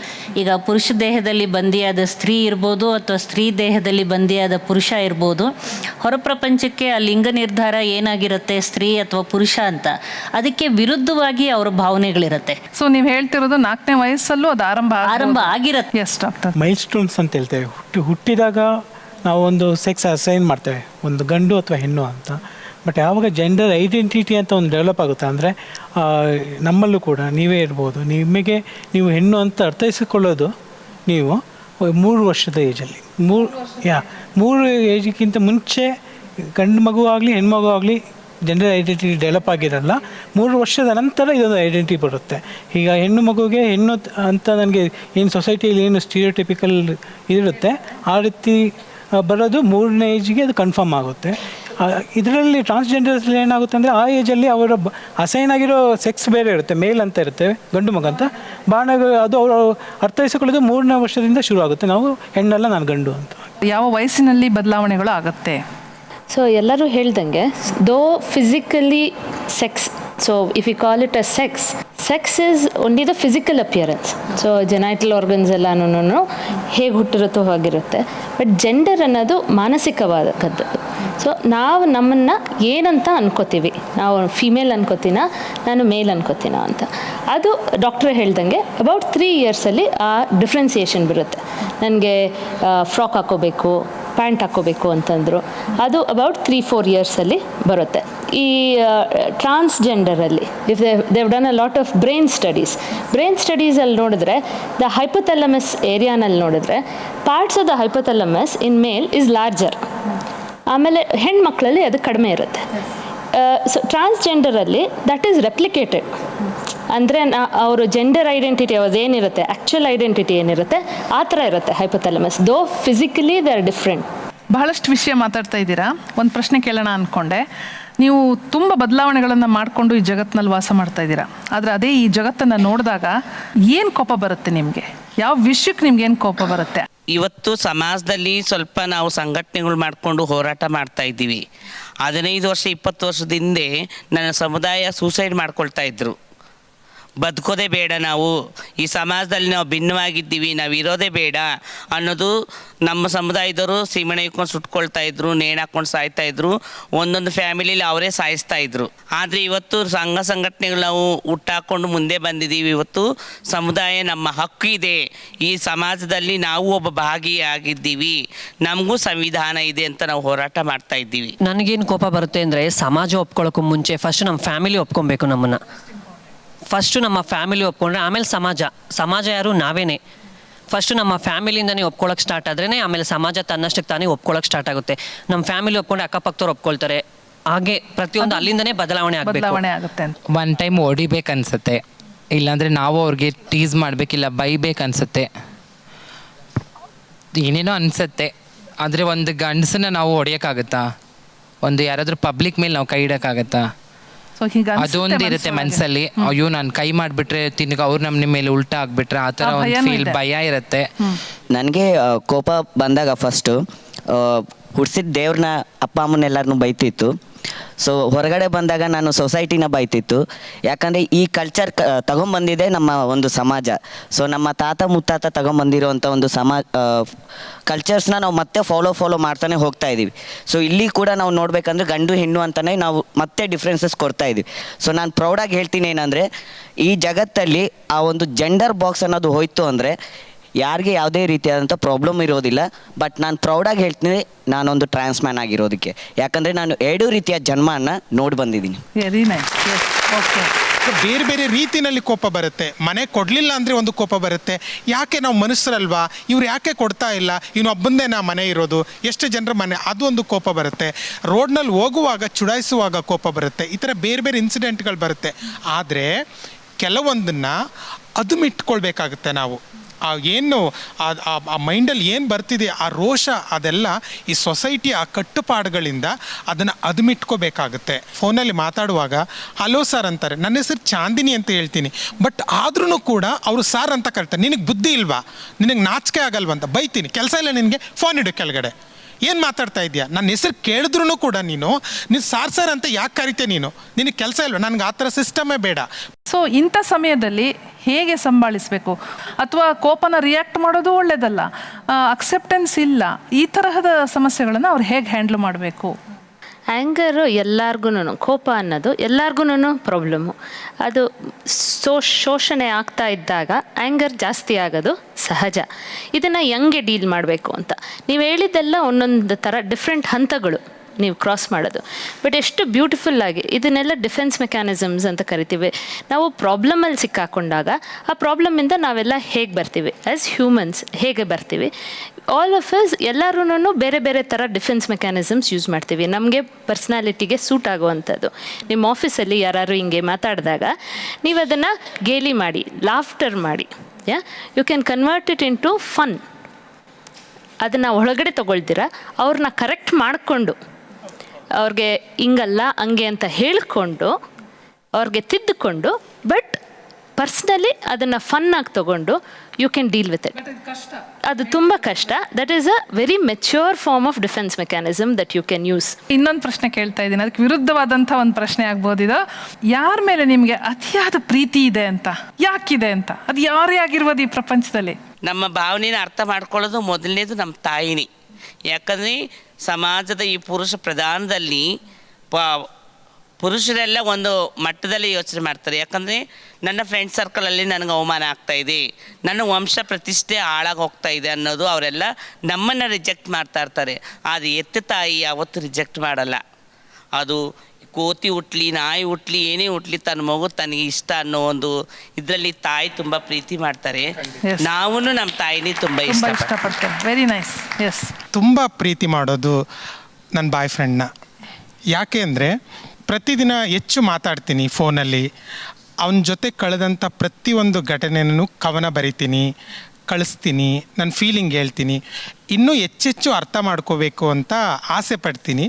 ಈಗ ಪುರುಷ ದೇಹದಲ್ಲಿ ಬಂದಿಯಾದ ಸ್ತ್ರೀ ಇರ್ಬೋದು, ಅಥವಾ ಸ್ತ್ರೀ ದೇಹದಲ್ಲಿ ಬಂದಿಯಾದ ಪುರುಷ ಇರ್ಬೋದು. ಹೊರ ಪ್ರಪಂಚಕ್ಕೆ ಆ ಲಿಂಗ ನಿರ್ಧಾರ ಏನಾಗಿರುತ್ತೆ, ಸ್ತ್ರೀ ಅಥವಾ ಪುರುಷ ಅಂತ, ಅದಕ್ಕೆ ವಿರುದ್ಧವಾಗಿ ಅವರ ಭಾವನೆಗಳಿರುತ್ತೆ. ಸೊ ನೀವು ಹೇಳ್ತಿರೋದು 4ನೇ ವಯಸ್ಸಲ್ಲೂ ಅದು ಆರಂಭ ಆಗಿರುತ್ತೆ. S doctor. ಮೈಲ್ ಸ್ಟೋನ್ಸ್ ಅಂತ ಹೇಳ್ತೇವೆ. ಹುಟ್ಟಿದಾಗ ನಾವು ಒಂದು ಸೆಕ್ಸ್ ಅಸೈನ್ ಮಾಡ್ತೇವೆ, ಒಂದು ಗಂಡು ಅಥವಾ ಹೆಣ್ಣು ಅಂತ. ಬಟ್ ಯಾವಾಗ ಜೆಂಡರ್ ಐಡೆಂಟಿಟಿ ಅಂತ ಒಂದು ಡೆವಲಪ್ ಆಗುತ್ತೆ, ಅಂದರೆ ನಮ್ಮಲ್ಲೂ ಕೂಡ ನೀವೇ ಇರ್ಬೋದು, ನೀವು ಹೆಣ್ಣು ಅಂತ ಅರ್ಥೈಸಿಕೊಳ್ಳೋದು ನೀವು 3 ವರ್ಷದ ಏಜಲ್ಲಿ. 3 ಏಜಿಗಿಂತ ಮುಂಚೆ ಗಂಡು ಮಗು ಆಗಲಿ ಹೆಣ್ಮಗು ಆಗಲಿ ಜೆಂಡರ್ ಐಡೆಂಟಿಟಿ ಡೆವಲಪ್ ಆಗಿರಲ್ಲ. 3 ವರ್ಷದ ನಂತರ ಇದೊಂದು ಐಡೆಂಟಿಟಿ ಬರುತ್ತೆ. ಈಗ ಹೆಣ್ಣು ಮಗುಗೆ ಹೆಣ್ಣು ಅಂತ ನನಗೆ ಏನು ಸೊಸೈಟಿಯಲ್ಲಿ ಏನು ಸ್ಟೀರಿಯೋಟಿಪಿಕಲ್ ಇರುತ್ತೆ, ಆ ರೀತಿ ಬರೋದು 3ನೇ ಏಜಿಗೆ ಅದು ಕನ್ಫರ್ಮ್ ಆಗುತ್ತೆ. ಇದರಲ್ಲಿ ಟ್ರಾನ್ಸ್ಜೆಂಡರ್ಸ್ಲಿ ಏನಾಗುತ್ತೆ ಅಂದರೆ ಆ ಏಜಲ್ಲಿ ಅವರ ಅಸೈನ್ ಆಗಿರೋ ಸೆಕ್ಸ್ ಬೇರೆ ಇರುತ್ತೆ, ಮೇಲ್ ಅಂತ ಇರುತ್ತೆ, ಗಂಡು ಮಗ ಅಂತ. ಅದು ಅವರು ಅರ್ಥೈಸಿಕೊಳ್ಳೋದು 3ನೇ ವರ್ಷದಿಂದ ಶುರು ಆಗುತ್ತೆ. ನಾವು ಹೆಣ್ಣಲ್ಲ, ನಾನು ಗಂಡು ಅಂತ. ಯಾವ ವಯಸ್ಸಿನಲ್ಲಿ ಬದಲಾವಣೆಗಳು ಆಗುತ್ತೆ? ಸೊ ಎಲ್ಲರೂ ಹೇಳ್ದಂಗೆ though physically sex, so if you call it a sex is only the physical appearance. So genital organs ಎಲ್ಲನೂ ಹೇಗೆ ಹುಟ್ಟಿರುತ್ತೋ ಹಾಗಿರುತ್ತೆ. ಬಟ್ ಜೆಂಡರ್ ಅನ್ನೋದು ಮಾನಸಿಕವಾದದ್ದು. ಸೊ ನಾವು ನಮ್ಮನ್ನು ಏನಂತ ಅನ್ಕೋತೀವಿ, ನಾವು ಫಿಮೇಲ್ ಅನ್ಕೋತೀನ, ನಾನು ಮೇಲ್ ಅನ್ಕೋತೀನ ಅಂತ, ಅದು ಡಾಕ್ಟ್ರೇ ಹೇಳ್ದಂಗೆ ಅಬೌಟ್ 3 ಇಯರ್ಸಲ್ಲಿ ಆ ಡಿಫ್ರೆನ್ಸಿಯೇಷನ್ ಬರುತ್ತೆ. ನನಗೆ ಫ್ರಾಕ್ ಹಾಕೋಬೇಕು, ಪ್ಯಾಂಟ್ ಹಾಕ್ಕೋಬೇಕು ಅಂತಂದರು, ಅದು ಅಬೌಟ್ 3-4 ಇಯರ್ಸಲ್ಲಿ ಬರುತ್ತೆ. ಈ ಟ್ರಾನ್ಸ್ಜೆಂಡರಲ್ಲಿ if they've done a lot of brain ಸ್ಟಡೀಸಲ್ಲಿ ನೋಡಿದ್ರೆ, ದ ಹೈಪೋಥಾಲಮಸ್ ಏರಿಯಾನಲ್ಲಿ ನೋಡಿದ್ರೆ parts of the hypothalamus in male is larger, ಆಮೇಲೆ ಹೆಣ್ಮಕ್ಳಲ್ಲಿ ಅದು ಕಡಿಮೆ ಇರುತ್ತೆ. ಸೊ ಟ್ರಾನ್ಸ್ಜೆಂಡರಲ್ಲಿ ದಟ್ ಈಸ್ ರೆಪ್ಲಿಕೇಟೆಡ್, ಅಂದರೆ ಅವರು ಜೆಂಡರ್ ಐಡೆಂಟಿಟಿ ಅದೇನಿರುತ್ತೆ, ಆ್ಯಕ್ಚುಯಲ್ ಐಡೆಂಟಿಟಿ ಏನಿರುತ್ತೆ ಆ ಥರ ಇರುತ್ತೆ ಹೈಪೋಥಾಲಮಸ್, ದೋ ಫಿಸಿಕಲಿ ದೇ ಆರ್ ಡಿಫ್ರೆಂಟ್. ಬಹಳಷ್ಟು ವಿಷಯ ಮಾತಾಡ್ತಾ ಇದ್ದೀರಾ. ಒಂದು ಪ್ರಶ್ನೆ ಕೇಳೋಣ ಅಂದ್ಕೊಂಡೆ. ನೀವು ತುಂಬ ಬದಲಾವಣೆಗಳನ್ನು ಮಾಡಿಕೊಂಡು ಈ ಜಗತ್ತಿನಲ್ಲಿ ವಾಸ ಮಾಡ್ತಾ ಇದ್ದೀರಾ. ಆದರೆ ಅದೇ ಈ ಜಗತ್ತನ್ನು ನೋಡಿದಾಗ ಏನು ಕೋಪ ಬರುತ್ತೆ ನಿಮಗೆ? ಯಾವ ವಿಷಯಕ್ಕೆ ನಿಮ್ಗೆ ಏನು ಕೋಪ ಬರುತ್ತೆ? ಇವತ್ತು ಸಮಾಜದಲ್ಲಿ ಸ್ವಲ್ಪ ನಾವು ಸಂಘಟನೆಗಳು ಮಾಡಿಕೊಂಡು ಹೋರಾಟ ಮಾಡ್ತಾ ಇದ್ದೀವಿ. 15 ವರ್ಷ 20 ವರ್ಷದ ಹಿಂದೆ ನನ್ನ ಸಮುದಾಯ ಸೂಸೈಡ್ ಮಾಡ್ಕೊಳ್ತಾ ಇದ್ರು. ಬದುಕೋದೇ ಬೇಡ, ನಾವು ಈ ಸಮಾಜದಲ್ಲಿ ನಾವು ಭಿನ್ನವಾಗಿದ್ದೀವಿ, ನಾವು ಇರೋದೇ ಬೇಡ ಅನ್ನೋದು ನಮ್ಮ ಸಮುದಾಯದವರು ಸೀಮೆಣ್ಣೆ ಇಟ್ಕೊಂಡು ಸುಟ್ಕೊಳ್ತಾ ಇದ್ರು, ನೇಣು ಹಾಕ್ಕೊಂಡು ಸಾಯ್ತಾ ಇದ್ರು. ಒಂದೊಂದು ಫ್ಯಾಮಿಲಿಲಿ ಅವರೇ ಸಾಯಿಸ್ತಾ ಇದ್ರು. ಆದರೆ ಇವತ್ತು ಸಂಘ ಸಂಘಟನೆಗಳು ನಾವು ಹುಟ್ಟಾಕೊಂಡು ಮುಂದೆ ಬಂದಿದ್ದೀವಿ. ಇವತ್ತು ಸಮುದಾಯ ನಮ್ಮ ಹಕ್ಕು ಇದೆ, ಈ ಸಮಾಜದಲ್ಲಿ ನಾವು ಒಬ್ಬ ಭಾಗಿಯಾಗಿದ್ದೀವಿ, ನಮಗೂ ಸಂವಿಧಾನ ಇದೆ ಅಂತ ನಾವು ಹೋರಾಟ ಮಾಡ್ತಾ ಇದ್ದೀವಿ. ನನಗೇನು ಕೋಪ ಬರುತ್ತೆ ಅಂದರೆ, ಸಮಾಜ ಒಪ್ಕೊಳ್ಳೋಕ್ಕೂ ಮುಂಚೆ ಫಸ್ಟ್ ನಮ್ಮ ಫ್ಯಾಮಿಲಿ ಒಪ್ಕೊಬೇಕು. ಫಸ್ಟು ನಮ್ಮ ಫ್ಯಾಮಿಲಿ ಒಪ್ಕೊಂಡ್ರೆ ಆಮೇಲೆ ಸಮಾಜ ಯಾರು? ನಾವೇನೆ. ಫಸ್ಟ್ ನಮ್ಮ ಫ್ಯಾಮಿಲಿಯಿಂದನೇ ಒಪ್ಕೊಳ್ಳೋಕೆ ಸ್ಟಾರ್ಟ್ ಆದ್ರೇ ಆಮೇಲೆ ಸಮಾಜ ತನ್ನಷ್ಟಕ್ಕೆ ತಾನೇ ಒಪ್ಕೊಳ್ಳೋಕೆ ಸ್ಟಾರ್ಟ್ ಆಗುತ್ತೆ. ನಮ್ಮ ಫ್ಯಾಮಿಲಿ ಒಪ್ಕೊಂಡ್ರೆ ಅಕ್ಕಪಕ್ಕದವ್ರು ಒಪ್ಕೊಳ್ತಾರೆ. ಹಾಗೆ ಪ್ರತಿಯೊಂದು ಅಲ್ಲಿಂದನೇ ಬದಲಾವಣೆ ಆಗುತ್ತೆ ಅಂತ. ಒನ್ ಟೈಮ್ ಹೊಡಿಬೇಕನ್ಸುತ್ತೆ, ಇಲ್ಲಾಂದರೆ ನಾವು ಅವ್ರಿಗೆ ಟೀಸ್ ಮಾಡಬೇಕಿಲ್ಲ, ಬೈಬೇಕನ್ಸುತ್ತೆ, ಏನೇನೋ ಅನಿಸುತ್ತೆ. ಆದರೆ ಒಂದು ಗಂಡಸನ್ನ ನಾವು ಹೊಡೆಯೋಕ್ಕಾಗತ್ತಾ? ಒಂದು ಯಾರಾದರೂ ಪಬ್ಲಿಕ್ ಮೇಲೆ ನಾವು ಕೈ ಇಡೋಕ್ಕಾಗತ್ತಾ? ಅದೊಂದು ಇರುತ್ತೆ ಮನಸ್ಸಲ್ಲಿ, ಅಯ್ಯೋ ನಾನು ಕೈ ಮಾಡಿಬಿಟ್ರೆ ತಿನ್ಗ ಅವ್ರು ನಮ್ಮ ಮೇಲೆ ಉಲ್ಟಾ ಆಗಿಬಿಟ್ರೆ ಆ ಥರ ಒಂದು ಫೀಲ್, ಭಯ ಇರುತ್ತೆ. ನನಗೆ ಕೋಪ ಬಂದಾಗ ಫಸ್ಟು ಹುಡ್ಸಿದ ದೇವ್ರನ್ನ ಅಪ್ಪ ಅಮ್ಮನೆಲ್ಲರನ್ನೂ ಬೈತಿತ್ತು. ಸೊ ಹೊರಗಡೆ ಬಂದಾಗ ನಾನು ಸೊಸೈಟಿನ ಬೈತಿತ್ತು. ಯಾಕಂದರೆ ಈ ಕಲ್ಚರ್ ತಗೊಂಬಂದಿದೆ ನಮ್ಮ ಒಂದು ಸಮಾಜ. ಸೊ ನಮ್ಮ ತಾತ ಮುತ್ತಾತ ತಗೊಂಬಂದಿರೋವಂಥ ಒಂದು ಕಲ್ಚರ್ಸ್ನ ನಾವು ಮತ್ತೆ ಫಾಲೋ ಮಾಡ್ತಾನೆ ಹೋಗ್ತಾ ಇದ್ದೀವಿ. ಸೊ ಇಲ್ಲಿ ಕೂಡ ನಾವು ನೋಡಬೇಕಂದ್ರೆ ಗಂಡು ಹೆಣ್ಣು ಅಂತಲೇ ನಾವು ಮತ್ತೆ ಡಿಫ್ರೆನ್ಸಸ್ ಕೊಡ್ತಾ ಇದ್ದೀವಿ. ಸೊ ನಾನು ಪ್ರೌಡಾಗಿ ಹೇಳ್ತೀನಿ ಏನಂದರೆ, ಈ ಜಗತ್ತಲ್ಲಿ ಆ ಒಂದು ಜೆಂಡರ್ ಬಾಕ್ಸ್ ಅನ್ನೋದು ಹೋಯ್ತು ಅಂದರೆ ಯಾರಿಗೆ ಯಾವುದೇ ರೀತಿಯಾದಂಥ ಪ್ರಾಬ್ಲಮ್ ಇರೋದಿಲ್ಲ. ಬಟ್ ನಾನು ಪ್ರೌಡಾಗಿ ಹೇಳ್ತೀನಿ ನಾನೊಂದು ಟ್ರಾನ್ಸ್ ಮ್ಯಾನ್ ಆಗಿರೋದಕ್ಕೆ. ಯಾಕಂದರೆ ನಾನು 2 ರೀತಿಯ ಜನ್ಮನ ನೋಡಿ ಬಂದಿದ್ದೀನಿ. Very nice. ಓಕೆ. ಬೇರೆ ಬೇರೆ ರೀತಿಯಲ್ಲಿ ಕೋಪ ಬರುತ್ತೆ. ಮನೆ ಕೊಡಲಿಲ್ಲ ಅಂದರೆ ಒಂದು ಕೋಪ ಬರುತ್ತೆ. ಯಾಕೆ ನಾವು ಮನುಷ್ಯರಲ್ವಾ, ಇವ್ರು ಯಾಕೆ ಕೊಡ್ತಾ ಇಲ್ಲ, ಇನ್ನು ಒಬ್ಬಂದೇ ನಾ ಮನೆ ಇರೋದು, ಎಷ್ಟು ಜನರ ಮನೆ, ಅದು ಒಂದು ಕೋಪ ಬರುತ್ತೆ. ರೋಡ್ನಲ್ಲಿ ಹೋಗುವಾಗ ಚುಡಾಯಿಸುವಾಗ ಕೋಪ ಬರುತ್ತೆ. ಈ ಥರ ಬೇರೆ ಬೇರೆ ಇನ್ಸಿಡೆಂಟ್ಗಳು ಬರುತ್ತೆ. ಆದರೆ ಕೆಲವೊಂದನ್ನು ಅದುಮಿಟ್ಕೊಳ್ಬೇಕಾಗುತ್ತೆ ನಾವು. ಏನು ಆ ಮೈಂಡಲ್ಲಿ ಏನು ಬರ್ತಿದೆ, ಆ ರೋಷ, ಅದೆಲ್ಲ ಈ ಸೊಸೈಟಿಯ ಕಟ್ಟುಪಾಡುಗಳಿಂದ ಅದನ್ನು ಅದುಮಿಟ್ಕೋಬೇಕಾಗುತ್ತೆ. ಫೋನಲ್ಲಿ ಮಾತಾಡುವಾಗ ಹಲೋ ಸರ್ ಅಂತಾರೆ, ನನ್ನ ಹೆಸರು ಚಾಂದಿನಿ ಅಂತ ಹೇಳ್ತೀನಿ. ಬಟ್ ಆದ್ರೂ ಕೂಡ ಅವರು ಸಾರ್ ಅಂತ ಕರೀತಾರೆ. ನಿನಗೆ ಬುದ್ಧಿ ಇಲ್ವಾ, ನಿನಗೆ ನಾಚಿಕೆ ಆಗಲ್ವಂತ ಬೈತೀನಿ. ಕೆಲಸ ಇಲ್ಲ ನಿನಗೆ, ಫೋನ್ ಇಡು ಕೆಳಗಡೆ, ಏನು ಮಾತಾಡ್ತಾ ಇದೆಯಾ, ನನ್ನ ಹೆಸರು ಕೇಳಿದ್ರೂ ಕೂಡ ನೀನು ಸಾರ್ ಅಂತ ಯಾಕೆ ಕರಿತೆ, ನಿನಗೆ ಕೆಲಸ ಇಲ್ವಾ, ನನಗೆ ಆ ಥರ ಸಿಸ್ಟಮೇ ಬೇಡ. ಸೊ ಇಂಥ ಸಮಯದಲ್ಲಿ ಹೇಗೆ ಸಂಭಾಳಿಸಬೇಕು, ಅಥವಾ ಕೋಪನ ರಿಯಾಕ್ಟ್ ಮಾಡೋದು ಒಳ್ಳೆಯದಲ್ಲ, ಅಕ್ಸೆಪ್ಟೆನ್ಸ್ ಇಲ್ಲ, ಈ ತರಹದ ಸಮಸ್ಯೆಗಳನ್ನು ಅವ್ರು ಹೇಗೆ ಹ್ಯಾಂಡ್ಲ್ ಮಾಡಬೇಕು? ಆ್ಯಂಗರು ಎಲ್ಲರಿಗೂ, ಕೋಪ ಅನ್ನೋದು ಎಲ್ಲರಿಗೂ ಪ್ರಾಬ್ಲಮ್ಮು. ಅದು ಶೋಷಣೆ ಆಗ್ತಾ ಇದ್ದಾಗ ಆ್ಯಂಗರ್ ಜಾಸ್ತಿ ಆಗೋದು ಸಹಜ. ಇದನ್ನು ಹೆಂಗೆ ಡೀಲ್ ಮಾಡಬೇಕು ಅಂತ ನೀವು ಹೇಳಿದ್ದೆಲ್ಲ ಒಂದೊಂದು ಥರ ಡಿಫ್ರೆಂಟ್ ಹಂತಗಳು ನೀವು ಕ್ರಾಸ್ ಮಾಡೋದು. ಬಟ್ ಎಷ್ಟು ಬ್ಯೂಟಿಫುಲ್ಲಾಗಿ ಇದನ್ನೆಲ್ಲ ಡಿಫೆನ್ಸ್ ಮೆಕ್ಯಾನಿಸಮ್ಸ್ ಅಂತ ಕರಿತೀವಿ. ನಾವು ಪ್ರಾಬ್ಲಮಲ್ಲಿ ಸಿಕ್ಕಾಕೊಂಡಾಗ ಆ ಪ್ರಾಬ್ಲಮಿಂದ ನಾವೆಲ್ಲ ಹೇಗೆ ಬರ್ತೀವಿ, ಆ್ಯಸ್ ಹ್ಯೂಮನ್ಸ್ ಹೇಗೆ ಬರ್ತೀವಿ, ಆಲ್ ಆಫ್ ಅಸ್ ಎಲ್ಲರೂ ಬೇರೆ ಬೇರೆ ಥರ ಡಿಫೆನ್ಸ್ ಮೆಕ್ಯಾನಿಸಮ್ಸ್ ಯೂಸ್ ಮಾಡ್ತೀವಿ ನಮಗೆ ಪರ್ಸ್ನಾಲಿಟಿಗೆ ಸೂಟ್ ಆಗುವಂಥದ್ದು. ನಿಮ್ಮ ಆಫೀಸಲ್ಲಿ ಯಾರು ಹಿಂಗೆ ಮಾತಾಡಿದಾಗ ನೀವು ಅದನ್ನು ಗೇಲಿ ಮಾಡಿ, ಲಾಫ್ಟರ್ ಮಾಡಿ, you can convert it into fun. ಅದನ್ನು ಒಳಗಡೆ ತೊಗೊಳ್ತೀರ, ಅವ್ರನ್ನ ಕರೆಕ್ಟ್ ಮಾಡಿಕೊಂಡು ಅವ್ರಿಗೆ ಹಿಂಗಲ್ಲ ಹಂಗೆ ಅಂತ ಹೇಳಿಕೊಂಡು ಅವ್ರಿಗೆ ತಿದ್ದುಕೊಂಡು, ಬಟ್ ಪರ್ಸ್ನಲಿ ಅದನ್ನು ಫನ್ನಾಗಿ ತೊಗೊಂಡು you can deal with it. ಅದು ತುಂಬ ಕಷ್ಟ. That is a very mature form of defence mechanism that you can use. ಇನ್ನೊಂದು ಪ್ರಶ್ನೆ ಕೇಳ್ತಾ ಇದ್ದೀನಿ, ಅದಕ್ಕೆ ವಿರುದ್ಧವಾದಂಥ ಒಂದು ಪ್ರಶ್ನೆ ಆಗ್ಬೋದು ಇದು. ಯಾರ ಮೇಲೆ ನಿಮಗೆ ಅತಿಯಾದ ಪ್ರೀತಿ ಇದೆ ಅಂತ, ಯಾಕಿದೆ ಅಂತ, ಅದು ಯಾರೇ ಆಗಿರ್ಬೋದು ಈ ಪ್ರಪಂಚದಲ್ಲಿ? ನಮ್ಮ ಭಾವನೆನ ಅರ್ಥ ಮಾಡ್ಕೊಳ್ಳೋದು ಮೊದಲನೇದು ನಮ್ಮ ತಾಯಿನಿ. ಯಾಕಂದರೆ ಸಮಾಜದ ಈ ಪುರುಷ ಪ್ರಧಾನದಲ್ಲಿ ಪುರುಷರೆಲ್ಲ ಒಂದು ಮಟ್ಟದಲ್ಲಿ ಯೋಚನೆ ಮಾಡ್ತಾರೆ. ಯಾಕಂದರೆ ನನ್ನ ಫ್ರೆಂಡ್ ಸರ್ಕಲಲ್ಲಿ ನನಗೆ ಅವಮಾನ ಆಗ್ತಾಯಿದೆ, ನನ್ನ ವಂಶ ಪ್ರತಿಷ್ಠೆ ಹಾಳಾಗಿ ಹೋಗ್ತಾ ಇದೆ ಅನ್ನೋದು ಅವರೆಲ್ಲ ನಮ್ಮನ್ನು ರಿಜೆಕ್ಟ್ ಮಾಡ್ತಾ ಇರ್ತಾರೆ. ಆದರೆ ಎತ್ತ ತಾಯಿ ಯಾವತ್ತೂ ರಿಜೆಕ್ಟ್ ಮಾಡಲ್ಲ. ಅದು ಕೋತಿ ಹುಟ್ಲಿ, ನಾಯಿ ಹುಟ್ಲಿ, ಏನೇ ಹುಟ್ಲಿ, ತನ್ನ ಮಗು ತನಗೆ ಇಷ್ಟ ಅನ್ನೋ ಒಂದು ಇದರಲ್ಲಿ ತಾಯಿ ತುಂಬ ಪ್ರೀತಿ ಮಾಡ್ತಾರೆ. ನಾವು ನಮ್ಮ ತಾಯಿನಿ ತುಂಬ ಇಷ್ಟಪಡ್ತೇವೆ. Very nice. ಎಸ್, ತುಂಬ ಪ್ರೀತಿ ಮಾಡೋದು ನನ್ನ ಬಾಯ್ ಫ್ರೆಂಡ್ನ. ಯಾಕೆ ಅಂದರೆ ಪ್ರತಿದಿನ ಹೆಚ್ಚು ಮಾತಾಡ್ತೀನಿ ಫೋನಲ್ಲಿ. ಅವನ ಜೊತೆ ಕಳೆದಂಥ ಪ್ರತಿಯೊಂದು ಘಟನೆಯನ್ನು ಕವನ ಬರಿತೀನಿ, ಕಳಿಸ್ತೀನಿ, ನನ್ನ ಫೀಲಿಂಗ್ ಹೇಳ್ತೀನಿ. ಇನ್ನೂ ಹೆಚ್ಚೆಚ್ಚು ಅರ್ಥ ಮಾಡ್ಕೋಬೇಕು ಅಂತ ಆಸೆ ಪಡ್ತೀನಿ.